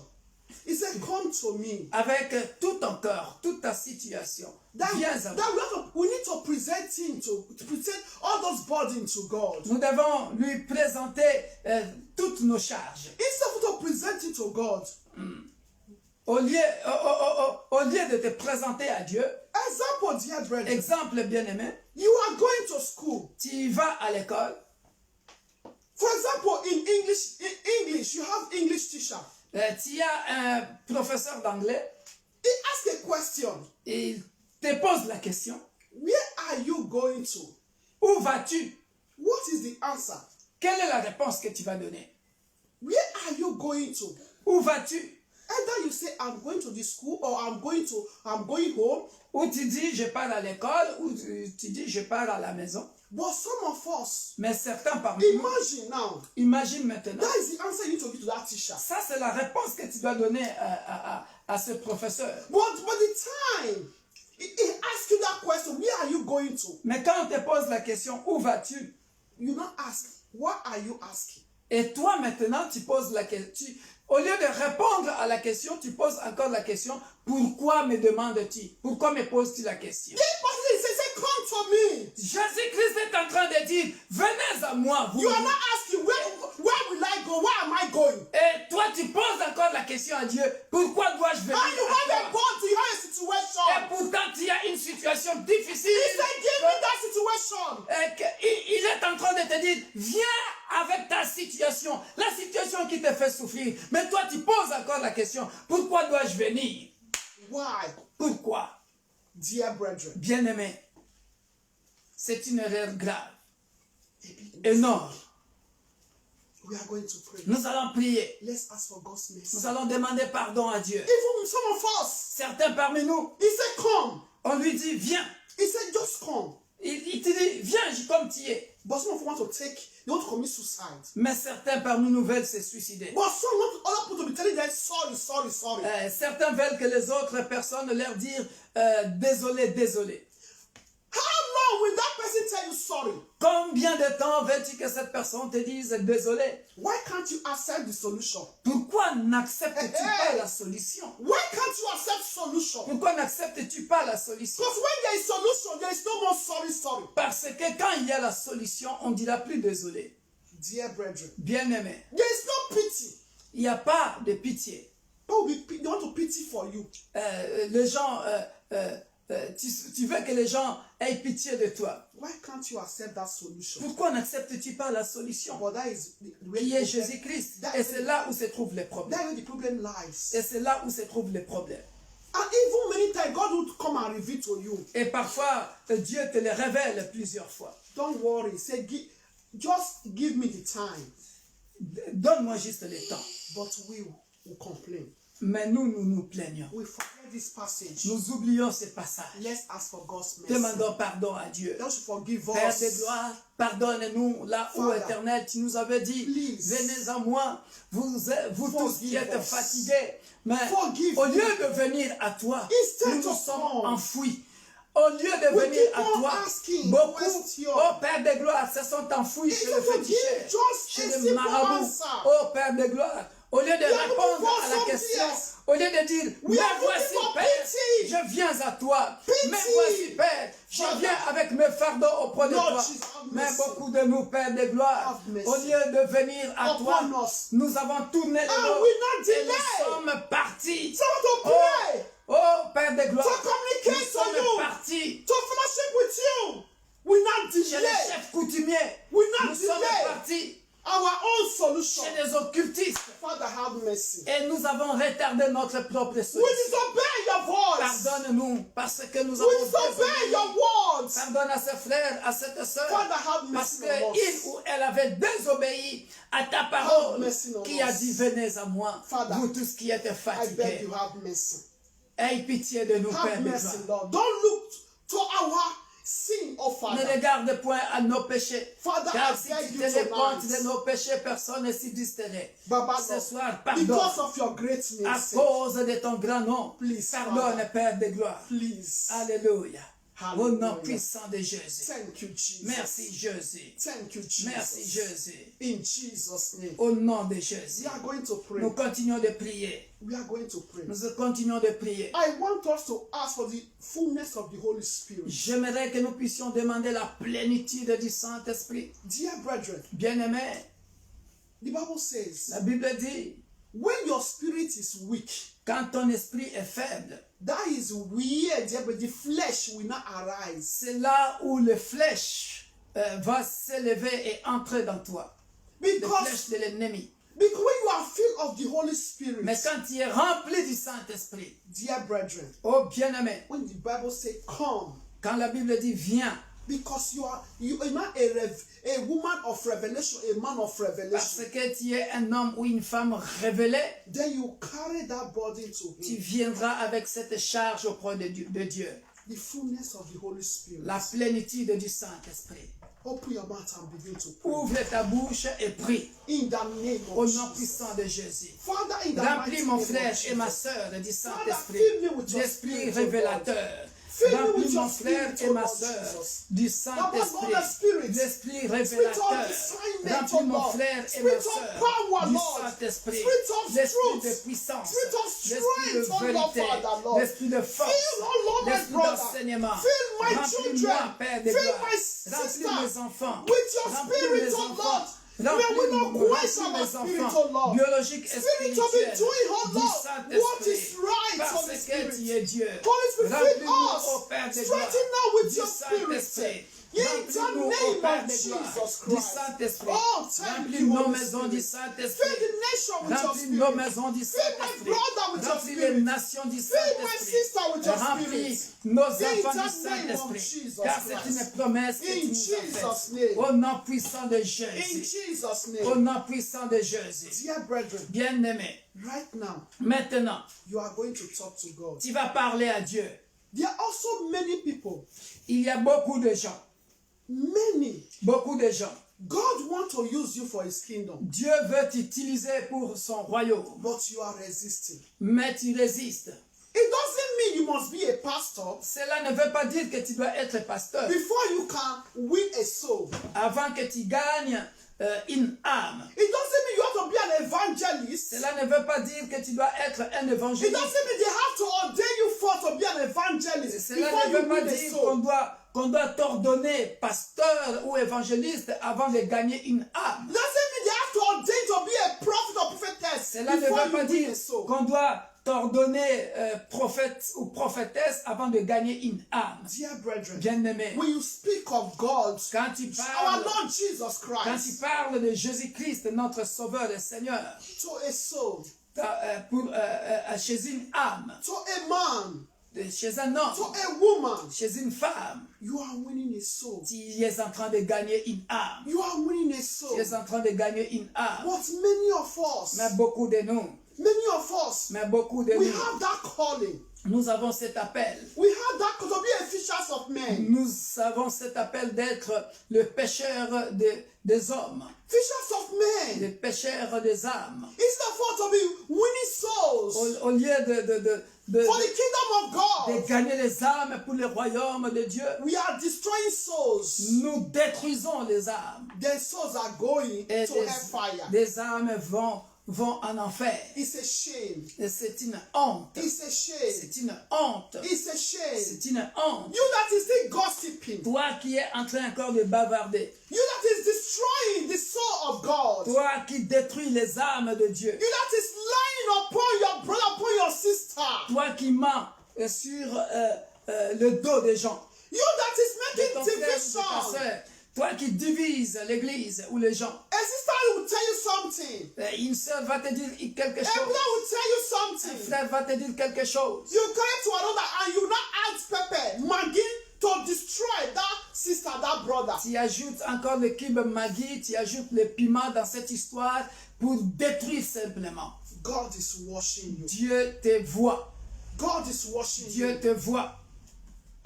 He said, "Come to me." avec tout ton cœur, toute ta situation, That, viens à moi. we need to present him to present all those burdens to God. Nous devons lui présenter toutes nos charges. Instead of to present it to God, Au lieu de te présenter à Dieu, example, dear brethren, exemple bien-aimé, you are going to school. tu vas à l'école, For example, in English, you have English teacher. tu as un professeur d'anglais, He asks a question. et il te pose la question, Where are you going to? où vas-tu? What is the answer? Quelle est la réponse que tu vas donner? Where are you going to? Où vas-tu? Either you say, I'm going to the school, or I'm going home. Ou tu dis je pars à l'école, ou tu dis je pars à la maison. But some of us, Mais certains parmi nous, imagine now, imagine maintenant, that is the answer you need to give to that teacher. ça c'est la réponse que tu dois donner à ce professeur. But the time he asks you that question, where are you going to? Mais quand on te pose la question où vas-tu? You not ask, what are you asking? Et toi maintenant tu poses la question. Au lieu de répondre à la question, tu poses encore la question, pourquoi me demandes-tu? Pourquoi me poses-tu la question? He says, come to me. Jésus-Christ est en train de dire, venez à moi, vous. You are not asking, where will I go? Where am I going? Et toi tu poses encore la question à Dieu, pourquoi dois-je venir And you have à a toi? body, you have a situation. Et pourtant tu as une situation difficile. He said, give me that situation. Il est en train de te dire, viens avec ta situation, la situation qui te fait souffrir. Mais toi, tu poses encore la question, pourquoi dois-je venir? Why? Pourquoi? Dear brethren, Bien-aimé, c'est une erreur grave, énorme. we are going to pray. Nous allons prier, Let's ask for God's mercy. nous allons demander pardon à Dieu. Even some of us, Certains parmi nous, he said, come. on lui dit, viens. He said, just come. Il te dit, viens comme tu es. But some of us want to they want to commit suicide. Mais certains parmi nous veulent se suicider. But some want other people to be telling them, sorry. Certains veulent que les autres personnes leur disent désolé, désolé. How long will that person tell you sorry? Combien de temps veux-tu que cette personne te dise désolé? Why can't you accept the solution? Pourquoi n'acceptes-tu pas la solution? Why can't you accept solution? Pourquoi n'acceptes-tu pas la solution? Because when there is solution, there is no more sorry. Parce que quand il y a la solution, on ne dira plus désolé. Dear brethren, Bien-aimé, there is no pity. il n'y a pas de pitié. They want to pity for you. Les gens tu veux que les gens aient pitié de toi. Why can't you accept that solution? Pourquoi n'acceptes-tu pas la solution But that is qui est Jésus-Christ? Et c'est là où se trouvent les problèmes. That's where the problem lies. Et c'est là où se trouvent les problèmes. And even many times, God would come and reveal to you. Et parfois, Dieu te les révèle plusieurs fois. Don't worry. Say, just give me the time. Donne-moi juste le temps. But we will complain. Mais nous plaignons. We forget this passage. Nous oublions ce passage. Let's ask for God's mercy. Demandons pardon à Dieu. Don't forgive Père us. de gloire, pardonne-nous là où, Father, Éternel, tu nous avais dit, please, venez à moi, vous tous qui êtes us. fatigués. Mais Forgive au lieu me. de venir à toi, Instead nous nous of sommes come. enfouis. Au lieu de We venir keep à on toi, asking beaucoup, questions. oh Père de gloire, se sont enfouis chez le Instead of féticheur, give just chez a le simple marabout. answer. Oh Père de gloire, au lieu de are répondre looking for à la some question, tears. au lieu de dire, We mais are looking voici for Père, pity. je viens à toi, Pity. mais voici Père, je Father. viens avec mes fardeaux auprès de Lord toi. Jesus, have Mais mercy. beaucoup de nous, Père de gloire, Have mercy. au lieu de venir à toi, Upon us. nous avons tourné le And dos we not et nous delay. sommes partis. So to Oh, pray. oh, Père de gloire, To communicate nous to sommes you. partis To fellowship with you. We not chez les delay. chefs coutumiers. We not Nous sommes delay. partis Our own solution. chez les occultistes Father, have mercy. et nous avons retardé notre propre We solution. disobey your voice. Pardonne-nous parce que nous We avons disobey désobéi. your words. Pardonne à ses frères, à cette sœur, Father, have parce mercy on us. qu'il ou elle avait désobéi à ta Have parole mercy on qui a us. dit venez à moi, Father, vous tous qui êtes I beg fatigués. you, have mercy. Aie pitié de nous, Have Père de mercy, gloire. Lord. Don't look to our sin, oh Ne Father. regarde point à nos péchés. Father, Car I si beg tu you tenais compte tonight. de nos péchés, personne ne s'y distrairait. Baba, Ce Lord, soir, because pardonne. of your great À mercy, cause de ton grand nom, Please, pardonne, Father. Père de gloire. please. Alléluia. Au nom Hallelujah. puissant de Jésus. Thank you, Jesus. Merci, Jésus. Thank you, Jesus. Merci, Jésus. In Jesus' name. Au nom de Jésus. We are going to pray. Nous continuons de prier. We are going to pray. Nous continuons de prier. I want us to ask for the fullness of the Holy Spirit. J'aimerais que nous puissions demander la plénitude du Saint-Esprit. Dear brethren, Bien-aimés, the Bible says, la Bible dit, when your spirit is weak, quand ton esprit est faible, that is where the flesh will not arise. c'est là où le flèche va s'élever et entrer dans toi. Le Because, flèche de l'ennemi. because when you are filled of the Holy Spirit, Mais quand tu es rempli du Saint-Esprit, dear brethren, oh bien-aimé, when the Bible says come, quand la Bible dit viens, because you are not a woman of revelation, a man of parce revelation, que tu es un homme ou une femme révélée, then you carry that burden to tu him. viendras avec cette charge auprès de Dieu. The fullness of the Holy Spirit. La plénitude du Saint-Esprit. Open your mouth and begin to pray. Ouvre ta bouche et prie In the name au of nom Jesus. puissant de Jésus. Father, in the Remplis mighty mon name frère of et ma Jesus. sœur du Father, Saint-Esprit, fill me with your l'Esprit spirit, O révélateur. Fill me Remplis with your mon frère spirit, et O ma Lord sœur Jesus. du Baba, God, the Saint-Esprit, Spirit. l'Esprit Spirit of révélateur. discernment, Remplis O mon Lord. frère et Spirit ma of sœur power, du Lord. Saint-Esprit, Spirit of l'Esprit truth. de puissance, Spirit of l'Esprit de strength, O Lord, vérité, Father, Lord. l'Esprit de force, Fill, O Lord, my l'Esprit brother. d'enseignement. Fill my Remplis-moi, children. Père de Fill gloire. my Remplis sister mes enfants. with your Remplis spirit, mes O enfants. Lord. May we not quench our mes spirit, enfants O Lord. biologiques et Spirit of spirituels it doing, O du Lord, what Saint-Esprit. is right, Parce Holy que Spirit. tu es Dieu. Holy Spirit, Remplis-nous, fill ô us. Père de gloire, Strengthen us with du your spirit. Saint-Esprit. In the Remplis-nous, ô name Père of de gloire, Jesus du Christ. Saint-Esprit. Oh, thank Remplis you, nos Holy maisons du Spirit. Saint-Esprit. Fill the nation with your Remplis nos spirit. maisons du Fill my Saint-Esprit. brother with your Remplis les spirit. nations du Fill my Saint-Esprit. sister with your Remplis spirit. nos In enfants du the name of Saint-Esprit. Jesus Car c'est Christ. une promesse que In tu nous as Jesus' faite. name. Au nom puissant de In Jésus. Jesus' Au name. nom puissant de Jésus. Dear brethren, Bien-aimé, right now, maintenant, you are going to talk to God. tu vas parler à Dieu. There are also many people, Il y a beaucoup de gens. Beaucoup de gens. God wants to use you for his kingdom, Dieu veut t'utiliser pour son royaume. but you are resisting. Mais tu résistes. It doesn't mean you must be a pastor Cela ne veut pas dire que tu dois être pasteur before you can win a soul. avant que tu gagnes une âme. It doesn't mean you have to be an evangelist. Cela ne veut pas dire que tu dois être un It évangéliste. doesn't mean they have to ordain you for to be an evangelist Cela before ne you veut pas win a dire soul. qu'on doit t'ordonner pasteur ou évangéliste avant de gagner une âme. It doesn't mean they have to ordain to be a prophet or prophetess Cela ne before veut pas you win dire a soul. qu'on doit t'ordonner prophète ou prophétesse avant de gagner une âme. Dear brethren, Bien-aimé, when you speak of God, quand tu our parles, Lord Jesus quand tu Christ, parles de Jésus-Christ, notre Sauveur et Seigneur, to a soul, chez une âme, to a man, chez un to homme, a woman, chez une femme, you are winning a soul. tu es en train de gagner une âme. You are winning a Tu soul. es en train de gagner une âme. But many of us, Mais beaucoup de nous, mais beaucoup de we nous, have that calling. nous avons cet appel. We have that call to be a fishers of men. Nous avons cet appel d'être le pêcheur des hommes, Fishers of men. le pêcheur des âmes. It's the fault to be winning souls Au lieu de for the kingdom of God. gagner les âmes pour le royaume de Dieu, We are destroying souls. nous détruisons les âmes. Their souls are going Et to hellfire. des âmes vont en enfer. It's a shame. Et c'est une honte. It's a shame. C'est une honte. It's a shame. C'est une honte. You that is still gossiping. Toi qui es en train encore de bavarder. You that is destroying the soul of God. Toi qui détruis les âmes de Dieu. You that is lying upon your brother, upon your sister. Toi qui mens sur le dos des gens. You that is De making ton frère ou de ta division. sœur. Toi qui divises l'église ou les gens. A sister will tell you something. Une sœur va te dire quelque A chose. brother will tell you Un something. frère va te dire quelque chose. You carry to another and you now add pepper, Maggi to destroy that sister, that brother. Tu ajoutes encore le cube Maggi, tu ajoutes le piment dans cette histoire pour détruire simplement. God is watching you. Dieu te voit. God is watching Dieu you. te voit.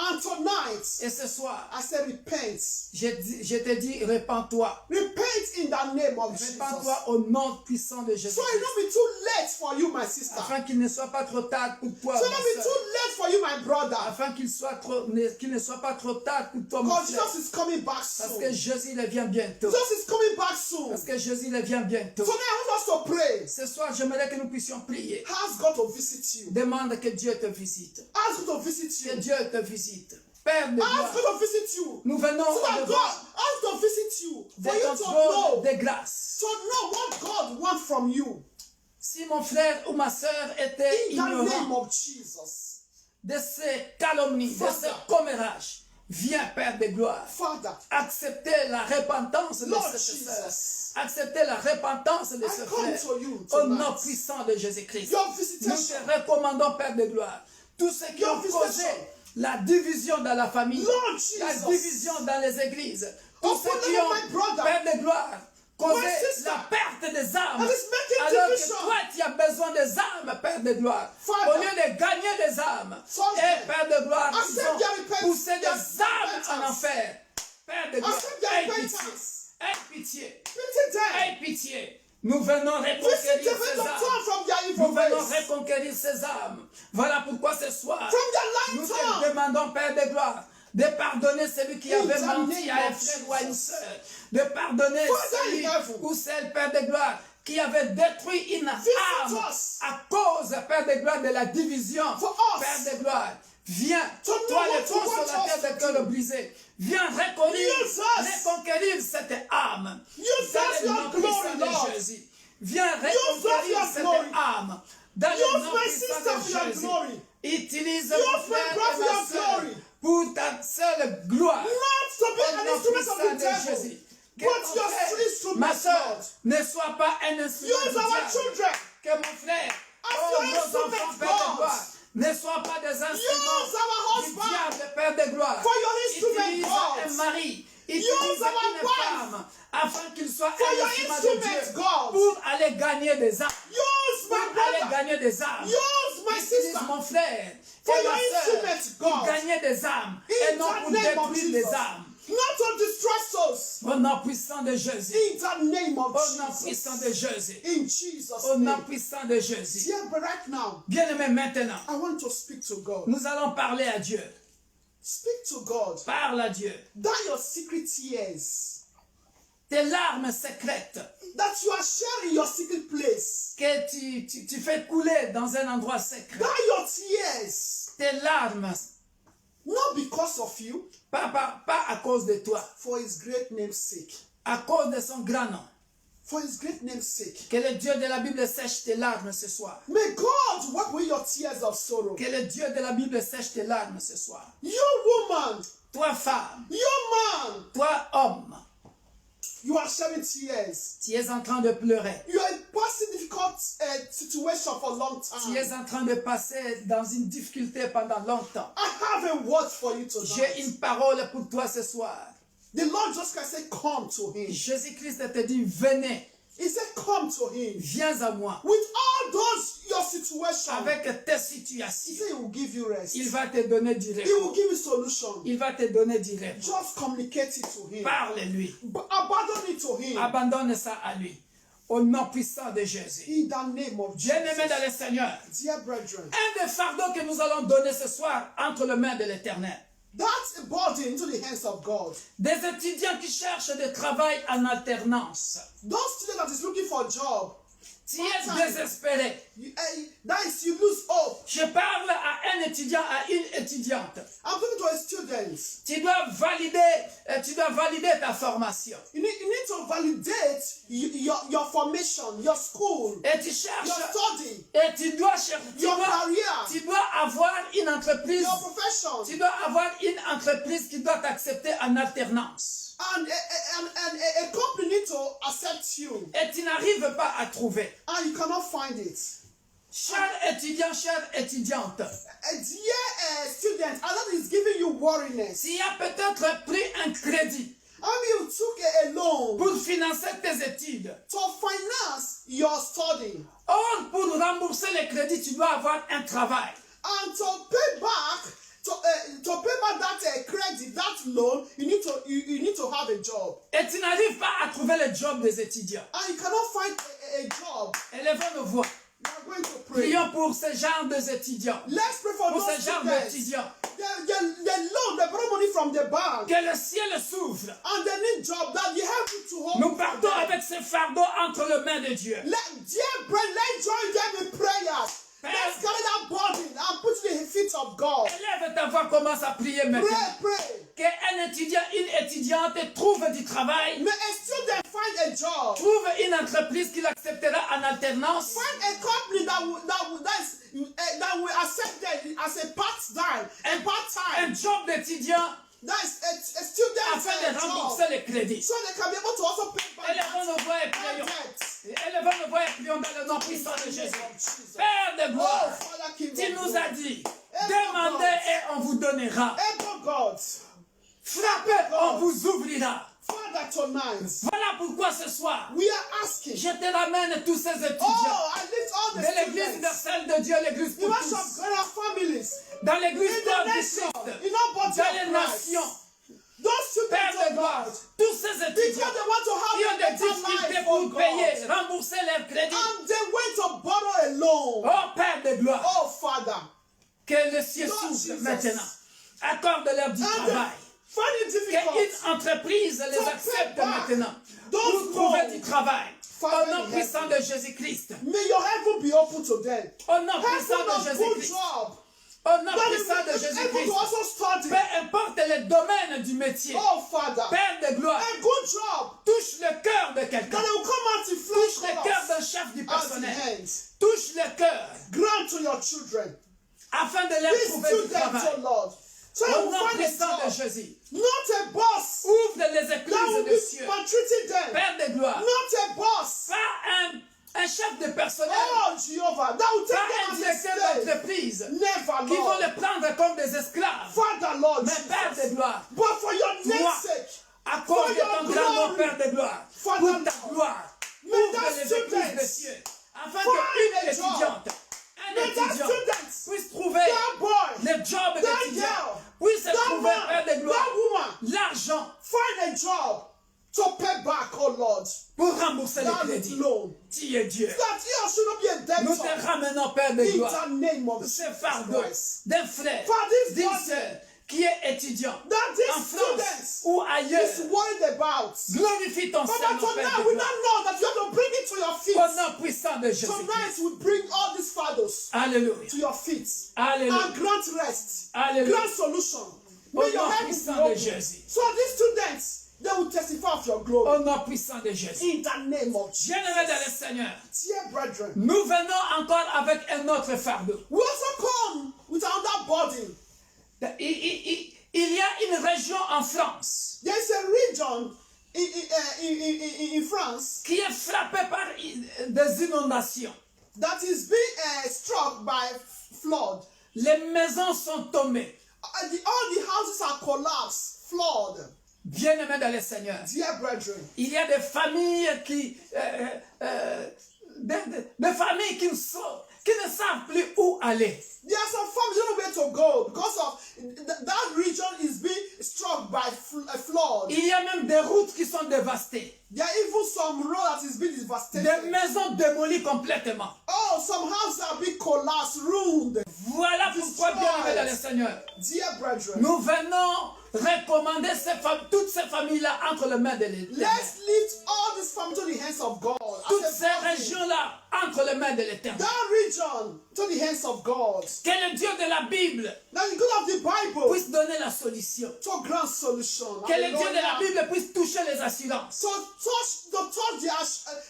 And tonight, Et ce soir, I said repent. je te dis, répands-toi. Repent in the name of Jesus. Répands-toi au nom puissant de Jésus. So it not be too late for you, my sister. So Afin qu'il ne soit pas trop tard pour toi, it ma not be sœur. too late for you, my brother. Afin qu'il ne soit pas trop tard pour toi, mon Because frère. Jesus is coming back Parce soon. que Jésus il vient bientôt. Jesus is coming back soon. Parce que Jésus il vient bientôt. So now I want us to pray. Ce soir, j'aimerais que nous puissions prier. Ask God to visit you. Demande que Dieu te visite. Ask God to visit Que you. Dieu te visite. Père de gloire, Ask God to visit you. nous venons So that devant God, ask to visit you. de For you ton to trône know. de grâce. To know what God wants from you. Si mon frère ou ma sœur était In the name ignorant of Jesus. de ces calomnies, de ces commérages, viens Père de gloire. Father, Acceptez la repentance de Lord cette sœur. Jesus, Acceptez la repentance de I ce come frère. to you Au nom tonight. puissant de Jésus-Christ. Your Nous visitation. te recommandons, Père de gloire, tous ceux qui Your ont causé visitation. la division dans la famille, Lord la Jesus. division dans les églises, tous Upon ceux qui my ont, brother, Père de gloire, causé my sister, la perte des âmes, that is making alors que division. toi tu as besoin des âmes, Père de gloire, Father, au lieu de gagner des âmes, Father, et Père de gloire, ils accept their ont repentance, poussé their des âmes en repentance. enfer. Père de gloire, Accept their aie pitié, repentance. aie pitié, Visit them. aie pitié. Nous venons Visit reconquérir them. ces Let them âmes. turn from their Nous evil venons ways. reconquérir ces âmes. Voilà pourquoi ce soir, From their nous lying te tongue. demandons, Père de gloire, de pardonner celui qui In avait the menti name à un of frère ou à une Jesus. sœur. De pardonner Father celui in heaven. ou celle, Père de gloire, qui avait détruit une âme us. à cause, Père de gloire, de la division. For us. Père de gloire, viens, To know toi what le to fond sur want la us terre de to cœur do. brisé. Viens reconquérir cette âme. Use Dans us le your nom glory, puissant de Lord. Jésus. Viens us reconquérir your cette glory. âme. Dans le Use nom my puissant sister de for your Jésus. glory. Utilise Use mon my frère brother et for ma your sœur glory. pour ta seule gloire. Not to be Au an nom instrument of puissant the de devil. Jésus. Que But mon your frère, instrument, ma sœur, Lord. ne soit pas un instrument Use du our diable. children. Que mon frère, your nos instrument, enfants, Père de God. gloire, ne soient pas des instruments Use our du husband diable, Père de gloire. for your instrument, Utilise God. un mari, utilise Use our une wife femme, afin qu'il soit for un your instrument de instrument, Dieu God. pour aller gagner des âmes. Use Pour my aller brother. gagner des âmes. Use my Utilise sister. mon frère For et your ma sœur instrument, pour God. gagner des âmes In et non the pour name of détruire les Jesus. âmes. Not to destroy souls. Au nom puissant de Jésus. In the name of Au nom puissant de Jesus. Jésus. In Jesus' Au nom name. puissant de Jésus. Yeah, but right now, Bien-aimé, maintenant, I want to speak to God. nous allons parler à Dieu. Speak to God. Parle à Dieu. That your secret tears, Tes larmes secrètes that you are sharing your secret place, que tu fais couler dans un endroit secret. that your tears, Tes larmes, not because of you, pas à cause de toi, for his great name's sake. à cause de son grand nom. for his great name's sake. Que le Dieu de la Bible sèche tes larmes ce soir. May God wipe away your tears of sorrow. Que le Dieu de la Bible sèche tes larmes ce soir. You woman, Toi femme, you man, toi homme, you are shedding tears. tu es en train de pleurer. You are passing difficult situation for a long Tu time. es en train de passer dans une difficulté pendant longtemps. I have a word for you J'ai tonight. une parole pour toi ce soir. The Lord just can say, come to him. Jésus-Christ te dit, venez, He said, come to him. viens à moi. With all those your situation, Avec tes he situations, said he will give you rest. il va te donner du He will repos. give you solution. Il va te donner du repos. Just communicate it to him. Parle-lui. Abandon it to him. Abandonne ça à lui. Au nom puissant de Jésus. In the name of Bien-aimé Jesus. dans le Seigneur, Dear brethren, un des fardeaux que nous allons donner ce soir entre les mains de l'Éternel. that's a burden into the hands of God. Des étudiants qui cherchent du travail en alternance. Those students that is looking for a job, Tu es désespéré. that is you lose hope. Je parle à un étudiant, à une étudiante. I'm talking to a student. Tu dois valider ta formation. You need to validate your formation, your school, Et tu your cherches, study, et tu dois chercher, your career, tu dois avoir une entreprise, your profession. tu dois avoir une entreprise qui doit t'accepter en alternance. And a company need to accept you. Et tu n'arrives pas à trouver. And you cannot find it. Cher étudiant, chère étudiante, A dear student, and that is giving you worriness. tu as peut-être pris un crédit Maybe you took a loan pour financer tes études. to finance your study. Or, pour rembourser les crédits, tu dois avoir un travail. And to pay back that credit, that loan, you need to have a job. Et tu n'arrives pas à trouver le job des étudiants. And you cannot find a job. Élevons nos voix. We are going to pray. Prions pour ce genre d'étudiants. Let's pray for Pour those ce genre students. d'étudiants. The loan, they borrow money from the bank, Que le ciel s'ouvre. and they need job that you have to hold. Nous partons avec ce fardeau entre les mains de Dieu. Dear brethren, let's join them in prayers. Let's carry that burden and put it in the feet of God. Élève ta voix, commence à prier maintenant. Pray. Qu'un étudiant, une étudiante trouve du travail, May a student find a job. trouve une entreprise qui l'acceptera en alternance, Find a company that will accept them as a part-time. un job d'étudiant That is a student afin de job. rembourser les crédits. So they can be able to also pay back Élevons nos voix et that prions. debt. Élevons nos voix et prions dans le nom puissant de Jésus. Jesus. Père de Oh, gloire, Father, King tu of nous glory. as dit, demandez et on vous donnera. Able God, Frappez, on vous ouvrira. Father, tonight, Voilà pourquoi ce soir, we are asking. je te ramène tous ces étudiants Oh, I lift all de the l'église students. universelle de Dieu, l'église The pour rest tous, of God and families. dans l'église In the corps du nation. Christ, In our body dans les of Christ. nations. Those students, Père de oh gloire, God, tous ces because étudiants they want to qui have ont a des better difficultés life pour for payer, God. rembourser leurs crédits. And they went to borrow a loan. Oh Père de gloire, Oh, Father. que le ciel Lord s'ouvre Jesus. maintenant. Accorde-leur du And travail. they find it difficult. Qu'une entreprise les To pay accepte back maintenant those pour trouver loans. du travail. Father Au nom in puissant heaven. de Jésus-Christ. May your heaven be open to them. Au nom Help puissant them de a good Jésus-Christ. job. Au nom That puissant de is able Jésus-Christ. to also study. Peu importe le domaine du métier. Oh, Father. Père de gloire, A good job. touche le cœur de That quelqu'un. they will come out in Touche flesh le cœur colors d'un chef du as the personnel. hands. Touche le cœur Grant to your children. afin de leur These trouver du students, oh travail. Lord. So they Au will nom find a puissant de job. Jésus. Not a boss Ouvre les that will églises be des cieux. maltreating them. Père de gloire, Not a boss. pas un chef de personnel, Oh, Jehovah. That will pas take un them as a directeur slave. d'entreprise Never, qui vont Lord. les prendre comme des esclaves. Father, Lord Mais Père Jesus. de gloire, But for your Toi, name's sake. accorde For your ton grand nom, glory. Père de gloire, Father, pour ta Lord. gloire. May Ouvre that les églises students des cieux, afin find qu'une a job. étudiante, un May that étudiant students, puisse trouver that boy, le job that d'étudiant, girl, puisse that trouver, man, Père de that gloire, woman, l'argent find a job to pay back, oh Lord, pour rembourser les that crédits. loan. Tu es Dieu. That he should not be a Nous te debtor. ramenons, Père de In gloire, the name of ce Jesus fardeau Christ. d'un frère, For this d'une body sœur qui est étudiant that en these France students ou ailleurs. is worried about. Glorifie ton Father, Seigneur, Père tonight de we gloire. now know that you have to bring it to your feet. Au nom puissant de Jésus. Tonight we bring all these fathers Alléluia. to your feet Alléluia. and grant rest, Alléluia. grant solution. Au May your nom heaven be puissant de open. Jésus. So these students, They will testify of your glory. Au nom puissant de Jésus. In the name of Jesus. Bien-aimés dans le Seigneur, Dear brethren, nous venons encore avec un autre fardeau. we also come with another burden. Il y a une région en France There is a region in France qui est frappée par des inondations. that is being struck by flood. Les maisons sont tombées. All the houses are collapsed, flood. Bien-aimés dans le Seigneur, Dear brethren, il y a des familles des familles qui ne savent plus où aller. there are some families who don't know where to go because of that region is being struck by a flood. Il y a même des routes qui sont dévastées. There are even some road that is being devastated. Des maisons démolies complètement. Oh, some houses are being collapsed, ruined. Voilà pourquoi, bien-aimés dans le Seigneur, Dear brethren, nous venons recommander toutes ces familles-là entre les mains de l'Éternel. let's lift all this family to the hands of God. Toutes As a ces family. régions-là entre les mains de l'Éternel. That region to the hands of God. Que le Dieu de la Bible Now the God of the Bible puisse donner la solution. to grant solution. Que le Dieu de la Hallelujah. Bible puisse toucher les assurances, So touch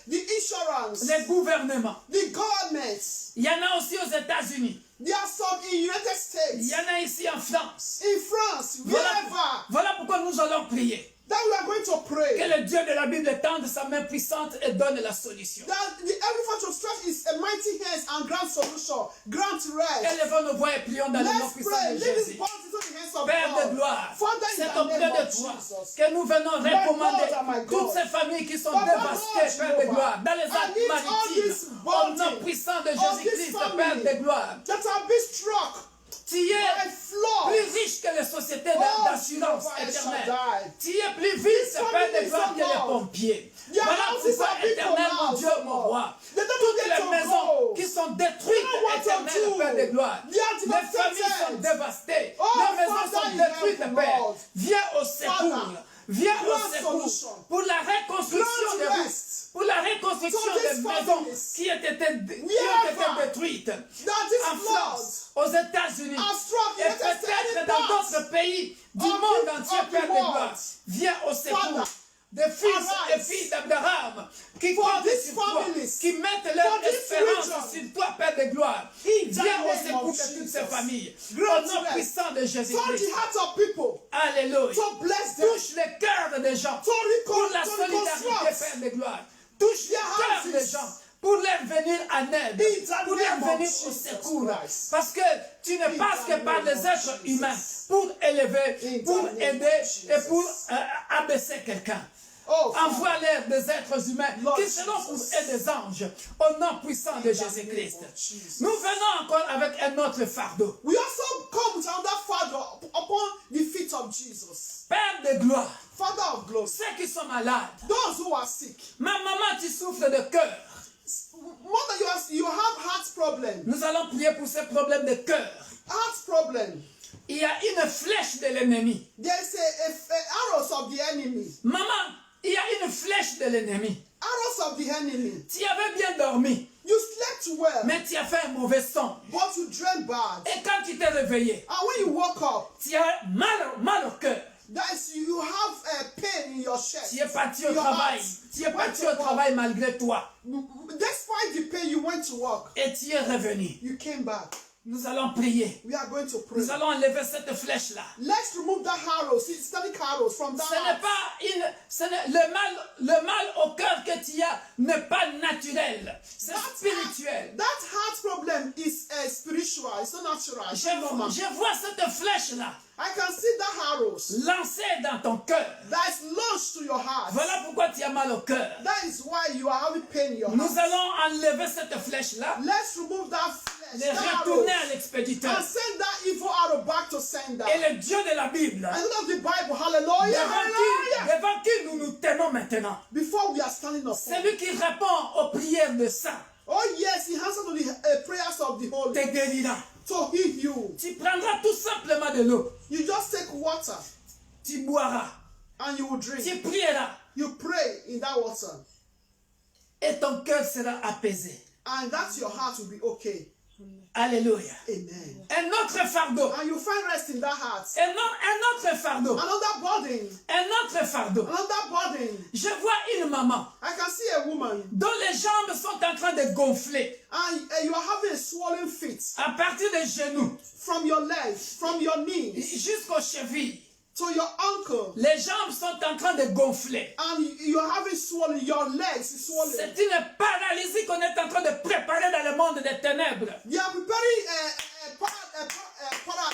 the insurance, les gouvernements. the governments. Il y en a aussi aux États-Unis. There are some in United States, Il y en a ici en France. in France, wherever. Voilà pourquoi nous allons prier. That we are going to Que pray. le Dieu de la Bible tende sa main puissante et donne la solution. That the every Father to stretch his mighty hands and grant solution, grant rest. Élevons nos voix et prions dans le nom Let's puissant pray. de Leave his Jésus. body to the hands of Père de God. gloire, Father, in c'est the auprès name de of toi Jesus. que nous venons recommander God and my God. toutes ces familles qui sont Papa, dévastées, Lord Père de Jehovah, gloire, dans les I Alpes lift all maritimes, this au nom body puissant de of Jésus-Christ, this Père family de gloire. that have been struck Tu es by flood. plus riche que les sociétés Oh, d'assurance Jehovah, éternelle. Shaddai. Tu es plus vite, Père de families gloire, are que les lost. pompiers. Their Voilà houses pourquoi, are being éternel, mon collapsed, Dieu, oh mon Lord. roi, They don't toutes get les to maisons go. qui sont détruites, They don't want to éternel, do. Père de gloire. They are Les familles sont devastated. dévastées. Oh, Les maisons Father sont in détruites, heaven, Père. Lord. Viens au secours. Father, Viens au grant secours solution. pour la reconstruction Grant des routes, rest. pour la reconstruction To des these maisons families. qui ont été Wherever détruites. that this En flood France, aux États-Unis, are struck et in United States, peut-être any dans parts d'autres pays du of monde the- entier, of the Père de world. gloire. Viens au secours Father, des fils et arise filles d'Abraham qui for comptent these sur toi, families, qui mettent leur for this espérance region. sur toi, Père de gloire. In the Viens au name secours of de toutes ces Jesus. familles. Grant Au nom rest. puissant de touch Jésus-Christ. the hearts of people, Alléluia. to bless them, Touche le cœur des gens to pour la to solidarité, reconstruct. Père de gloire. Touche le Their cœur houses. des gens pour leur venir en aide, In the pour leur name of venir au Jesus secours. Christ. Parce que tu ne passes que par name les of êtres Jesus. humains pour élever, In the pour name of aider Jesus. et pour abaisser quelqu'un. Oh, Father, Envoie-leur des êtres humains Lord qui seront pour Jesus. eux des anges au nom puissant de in the name Jésus-Christ. of Jesus. Nous venons encore avec un autre fardeau. We also come with another father upon the feet of Jesus. Père de gloire, Father of glory. ceux qui sont malades, Those who are sick. ma maman, tu souffres de cœur. Mother, you have heart problem. Nous allons prier pour ces problèmes de cœur. Heart problem. Il y a une flèche de l'ennemi. There is a arrows of the enemy. Maman, il y a une flèche de l'ennemi. Arrows of the enemy. Tu avais bien dormi, You slept well, mais tu as fait un mauvais son. but you dreamt bad. Et quand tu t'es réveillé, And when you woke up, tu as mal au cœur. that is, you have a pain in your chest. Tu es parti au Your travail. heart. Tu es Went parti to au work. travail malgré toi. Despite the pain, you went to work. Et tu es revenu. You came back. Nous allons prier. We are going to pray. Nous allons enlever cette flèche-là. Let's remove that arrow, systemic arrows from that Ce n'est heart. pas le mal au cœur que tu as n'est pas naturel. C'est spirituel. That heart problem is spiritual. It's not natural. It's not normal. Je vois cette flèche-là I can see that arrows lancée dans ton cœur. that is launched to your heart. Voilà pourquoi tu as mal au cœur. That is why you are having pain in your Nous heart. allons enlever cette flèche-là, Let's remove that flesh, les that arrow, retourner à l'expéditeur. and send that evil arrow back to sender. Et le Dieu de la Bible, And look at the Bible. Hallelujah. Hallelujah. devant qui nous nous tenons maintenant, Before we are standing up. c'est lui qui répond aux prières de saints, Oh yes, he answered to the prayers of the holy te guérira. to heal you. Tu prendras tout simplement de l'eau, You just take water tu boiras, and you will drink. tu prieras You pray in that water, et ton cœur sera apaisé. and that your heart will be okay. Alléluia. Amen. Un autre fardeau. And you find rest in that heart. Un autre fardeau. Another burden. Un autre fardeau. Another burden. Je vois une maman I can see a woman dont les jambes sont en train de gonfler and you are having a swollen feet à partir des genoux from your legs, from your knees jusqu'aux chevilles. to your ankle. Les jambes sont en train de gonfler. And you are having swollen, your legs is swollen. C'est une paralysie qu'on est en train de préparer dans le monde des ténèbres. You are preparing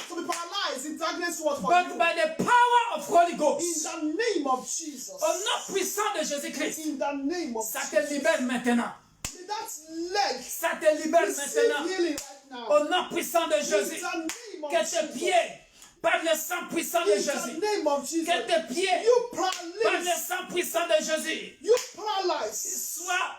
to be paralyzed in darkness world for But you. by the power of Holy In Ghost, the name of Jesus. au nom puissant de Jésus-Christ, In the name of ça te Jesus. libère maintenant. May that leg Ça te libère receive maintenant. healing right now. Au nom puissant de In Jésus. the name of Que tes Jesus. pieds, par le sang puissant de In Jésus, the name of Jesus. que tes pieds, You par le paralyze. sang puissant de Jésus, You paralyze. soient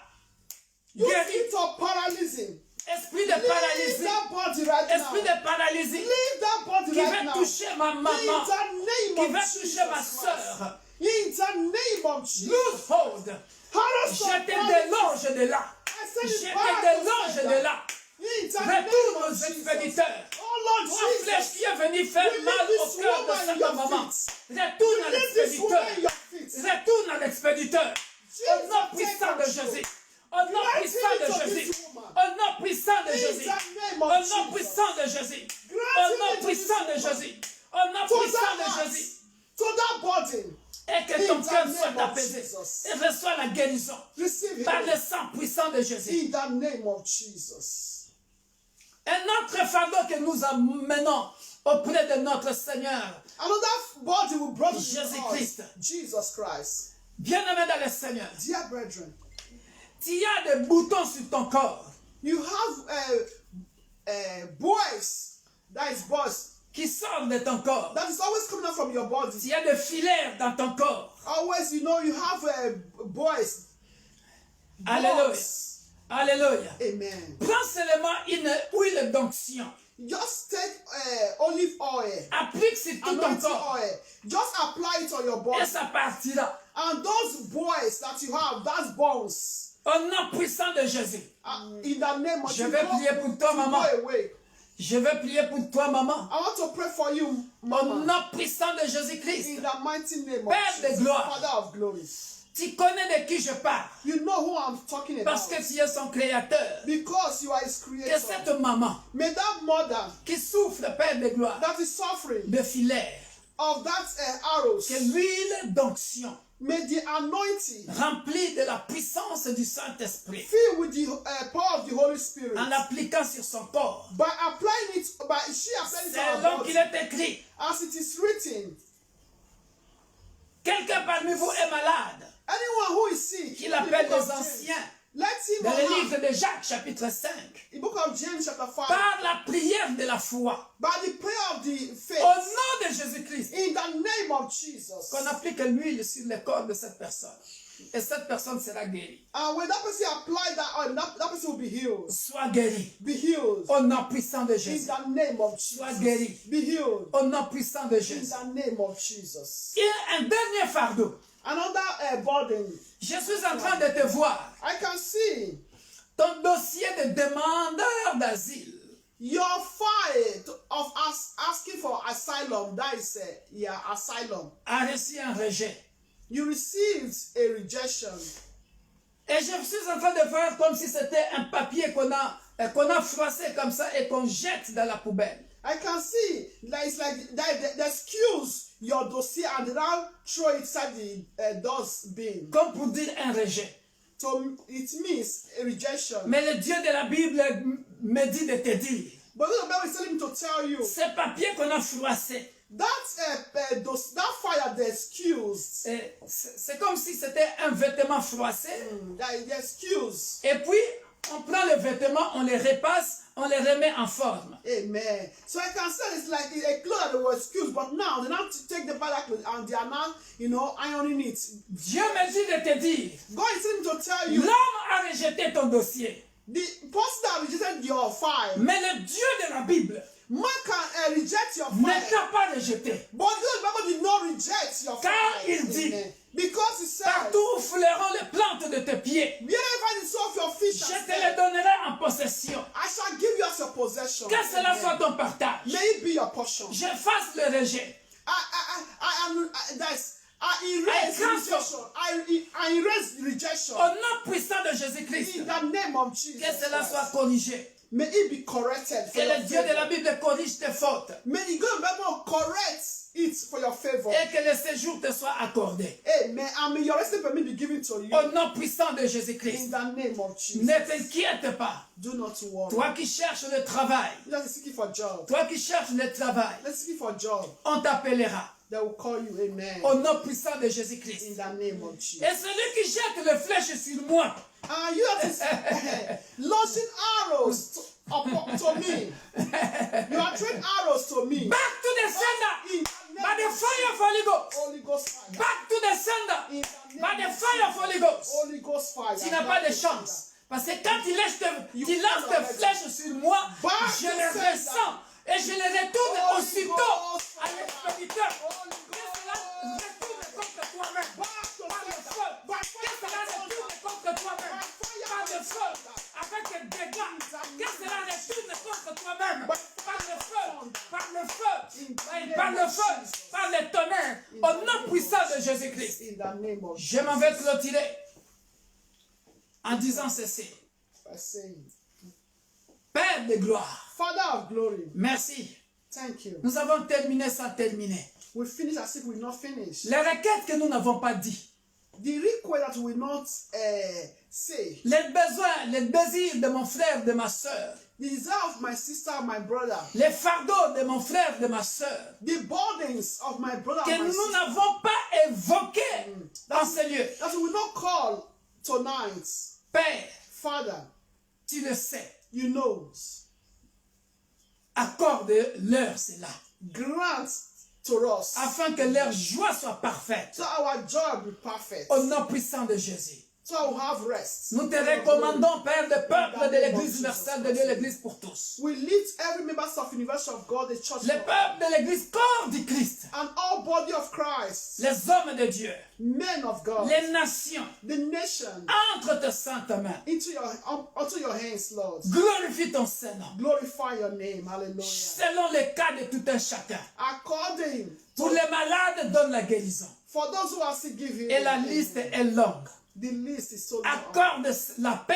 You guéris. fit of paralyzing. Esprit de Leave paralysie, that body right esprit now. de paralysie Leave that body qui right va now. toucher ma In maman, the qui name va of toucher ma Jesus Christ. soeur. In the name of Jesus. Loose hold. Harass of Jetez paralysis. des loges de là. I said it Jetez paralysis des loges de right là. now. In the Retourne name aux of Jesus. expéditeurs. Oh Lord Toi, flèche Jesus. qui est venue faire Release mal this au cœur de woman in cette your maman. feet. Retourne à Release this woman in l'expéditeur. your feet. Retourne à l'expéditeur. Au nom Jesus, puissant take de control. Jésus. Au nom Grant puissant healing de to Jésus. this woman. Au nom puissant de In Jésus. the name Au of nom Jesus. puissant de Jésus. Grant Au nom healing to puissant de this woman. Jésus. Au nom To puissant that de heart. Jésus. To that body. Et que In ton the cœur name soit of apaisé. Jesus. Et reçois la guérison. Receive Par le healing. sang puissant de Jésus. In the name of Jesus. Un autre fardeau que nous amenons auprès de notre Seigneur. Another body will brought to Jésus-Christ. Jesus Christ. Bien-aimé dans le Seigneur. Dear brethren, Tu as des boutons sur ton corps you have boys, that is boys, qui sortent de ton corps. that is always coming out from your body. Tu as des filaires dans ton corps. Always, you know, you have boys. Alléluia. Boys. Alléluia. Amen. Prends seulement une huile d'onction. Just take olive oil, Applique sur tout ton anointing corps. oil. Just apply it on your body. Et ça partira. And those boys that you have, that's bones. Au nom puissant de Jésus. In the name of Je Jesus, vais prier pour toi, maman. go away. Je vais prier pour toi, maman. I want to pray for you, Au Mama. nom puissant de Jésus-Christ. In the mighty name of Père de Jesus, gloire. Father of glory. Tu connais de qui je parle. You know who I'm talking about. Parce que tu es son créateur. Because you are his Que creator. cette maman May that mother qui souffre, Père de gloire, that is suffering de filaire, of that arrows, que l'huile d'onction may the anointing remplie de la puissance du Saint-Esprit, filled with the power of the Holy Spirit, en l'appliquant sur son corps. by applying it, by she applying it to C'est her donc body, qu'il est écrit, as it is written. quelqu'un parmi vous est malade, Anyone who is sick, qu'il in the appelle book les of James, anciens, let him dans le or her, livre de Jacques, chapitre 5, in the book of James chapter 5, par la prière de la foi, by the prayer of the faith, au nom de Jésus-Christ, in the name of Jesus. qu'on applique l'huile sur le corps de cette personne. Et cette personne sera guérie. And when that person apply that oil, that person will be healed. Sois guéri. Be healed. Au nom puissant de In Jésus. the name of Sois Jesus. guéri. Be healed. Au nom puissant de In Jésus. the name of Jesus. Et un dernier fardeau. Another burden. Je suis en train de te voir. I can see Ton dossier de demandeur d'asile. your file of asking for asylum. That is asylum. A reçu un rejet. You received a rejection. Et je suis en train de faire comme si c'était un papier qu'on a froissé comme ça et qu'on jette dans la poubelle. I can see that it's like they excuse your dossier and now throw it inside the dustbin. Comme pour dire un rejet. So it means a rejection. Mais le Dieu de la Bible me dit de te dire. But the Bible is telling me to tell you Ce papier qu'on a froissé. that fire they excused. C'est comme si c'était un vêtement froissé. That they excuse. Et puis, on prend les vêtements, on les repasse, on les remet en forme. Amen. So I can say it's like a cloth that they were excused, but now they now take the bad clothes and they are now, ironing it. Dieu me dit de te dire, God is telling me to tell you, l'homme a rejeté ton dossier. the person that rejected your file, Mais le Dieu de la Bible man can reject your ne file. t'a pas rejeté. But the Bible did not reject your Car file. il dit, Amen. Because he said, Partout où fouleront les plantes de tes pieds, wherever the sole of your feet je shall te les stand, donnerai en possession. I shall give you as your Et soit ton partage. May it be your portion. J'efface le rejet. I erase cancel. rejection. I erase rejection. Au nom puissant de Jésus-Christ, In the name of Jesus que cela Christ. soit corrigé. May it be corrected for Que your le Dieu de la favor. Bible corrige tes fautes. May the God of the Bible correct it for your favor. Et que le séjour te soit accordé. Amen. And may your resting permit be given to you. Au nom puissant de In Jésus-Christ. the name of Jesus. Ne t'inquiète pas. Do not worry. Toi qui cherches le travail. Let's seek for job. Toi qui cherches le travail. Let's seek for job. On t'appellera. They will call you. Amen. Au nom puissant de In Jésus-Christ. the name of Jesus. Et celui qui jette le flèche sur moi. And you have to launching arrows to me. You are throwing arrows to me. Back to the sender. In the By name the of fire of Holy Ghost. Holy Ghost fire. Back to the sender. In the name By the of fire of Holy Ghost. Holy Ghost fire. Tu n'as pas de chance. Parce que quand tu lances tes flèches sur moi, je les ressens. Et je les retourne aussitôt à l'expéditeur. Que cela retourne contre toi-même. Par le feu. Que cela retourne contre toi-même. Par le feu. Avec des dégâts. Que cela retourne contre toi-même. Par le feu. Par le feu. Par le feu. Par le tonnerre. Au nom puissant de Jésus-Christ. In the name of Je m'en vais clôturer en disant ceci. by saying, Père de gloire, Father of glory, merci. thank you. Nous avons terminé sans terminer. We finish as if we not finished. Les requêtes que nous n'avons pas dit. The request that we not say. Les besoins, les désirs de mon frère, de ma soeur. The desire of my sister, my brother. Les fardeaux de mon frère, de ma soeur. The burdens of my brother Que and my nous sister. n'avons pas évoqués dans ce lieu. That we will not call tonight. Père, Father, tu le sais. you know. Accorde-leur cela. Grant to us. Afin que leur joie soit parfaite. So our joy be perfect. Au nom puissant de Jésus. So I will have rest. Nous te recommandons, Père, le peuple de l'Église universelle de Dieu, l'Église pour tous. We lift every member of University of God, the church, Le peuple de l'Église, corps du Christ. and all body of Christ, Les hommes de Dieu. men of God, Les nations. the nation, Entre tes saintes mains. unto your hands, Lord. Glorifie ton Saint-Nom. Glorify your name. Hallelujah. Selon les cas de tout un chacun. According Pour les malades, donne la guérison. for those who are sick, give healing. Et la liste est longue. The list is so long. Accorde la paix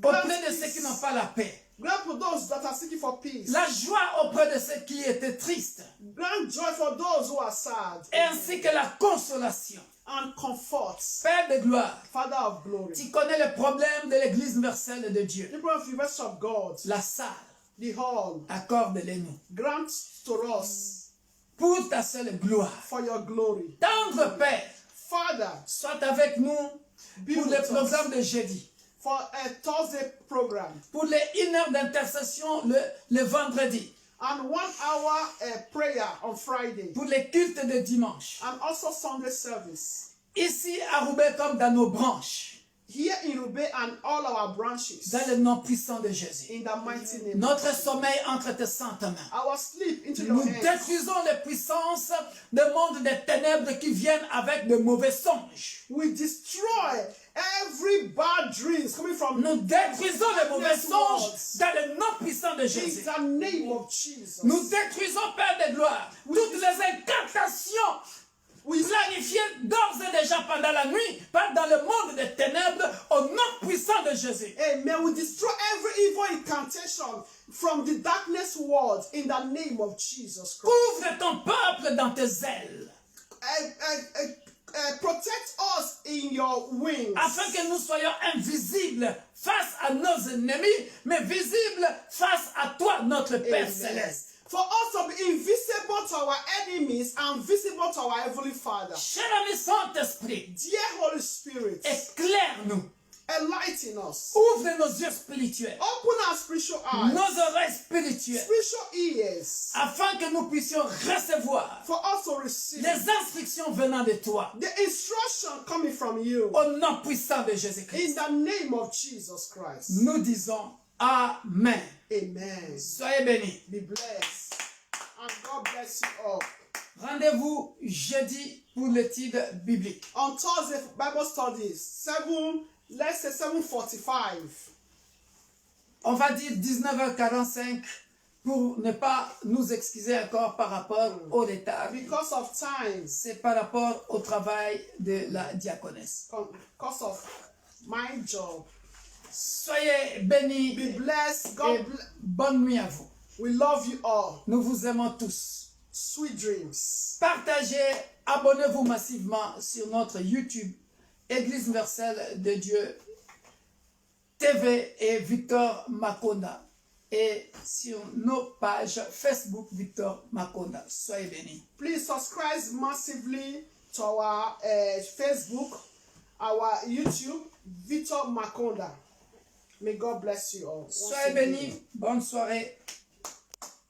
auprès de ceux qui n'ont pas la paix. Grant for those that are seeking for peace. La joie auprès de ceux qui étaient tristes. Grant joy for those who are sad. Ainsi que la consolation. And comfort. Père de gloire, Father of glory. tu connais le problème de l'Église universelle de Dieu. People of the University of God. La salle, The hall. accorde-les-nous. Grant to us Pour ta seule gloire. for your glory. Tendre Père, Father, sois avec nous pour le programme de jeudi. for a Thursday program. Pour les 1 heure d'intercession le vendredi. And 1 hour prayer on Friday. Pour les cultes de dimanche. And also Sunday service. Ici à Roubaix comme dans nos branches. Here in Roubaix and all our branches. Dans le nom puissant de Jésus. In the mighty name. Notre sommeil entre tes saintes mains. Our sleep into your Nous hands. détruisons les puissances des mondes des ténèbres qui viennent avec de mauvais songes. We destroy every bad dreams coming from Nous détruisons les mauvais darkness songes worlds. dans le nom puissant de In Jésus. the name of Jesus. Nous détruisons, Père de gloire, toutes les incantations planifiées d'ores et déjà pendant la nuit, dans le monde des ténèbres, au nom puissant de Jésus. Amen. We destroy every evil incantation from the darkness world in the name of Jesus Christ. Couvre ton peuple dans tes ailes, Protect us in your wings. afin que nous soyons invisibles face à nos ennemis, mais visibles face à toi, notre Père Amen. céleste. For us to be invisible to our enemies and visible to our Heavenly Father. Cher ami Saint-Esprit, Dear Holy Spirit, éclaire-nous, enlighten us. ouvre nos yeux spirituels, Open our spiritual eyes, nos oreilles spirituelles, spiritual ears, afin que nous puissions recevoir for us to receive les instructions venant de toi, the instruction coming from you. au nom puissant de In Jésus-Christ. the name of Jesus Christ. Nous disons Amen. Amen. Soyez bénis. Be blessed. And God bless you all. Rendez-vous jeudi pour l'étude biblique. On Thursday, Bible studies, 7:45. On va dire 19h45 pour ne pas nous excuser encore par rapport au retard. Because of time, C'est par rapport au travail de la diaconesse. because of my job. Soyez bénis Be blessed. et God bless. bonne nuit à vous. We love you all. Nous vous aimons tous. Sweet dreams. Partagez, abonnez-vous massivement sur notre YouTube, Église universelle de Dieu TV et Victor Makonda. Et sur nos pages Facebook Victor Makonda. Soyez bénis. Please subscribe massively to our Facebook, our YouTube, Victor Makonda. May God bless you all. Once Soyez again. bénis. Bonne soirée.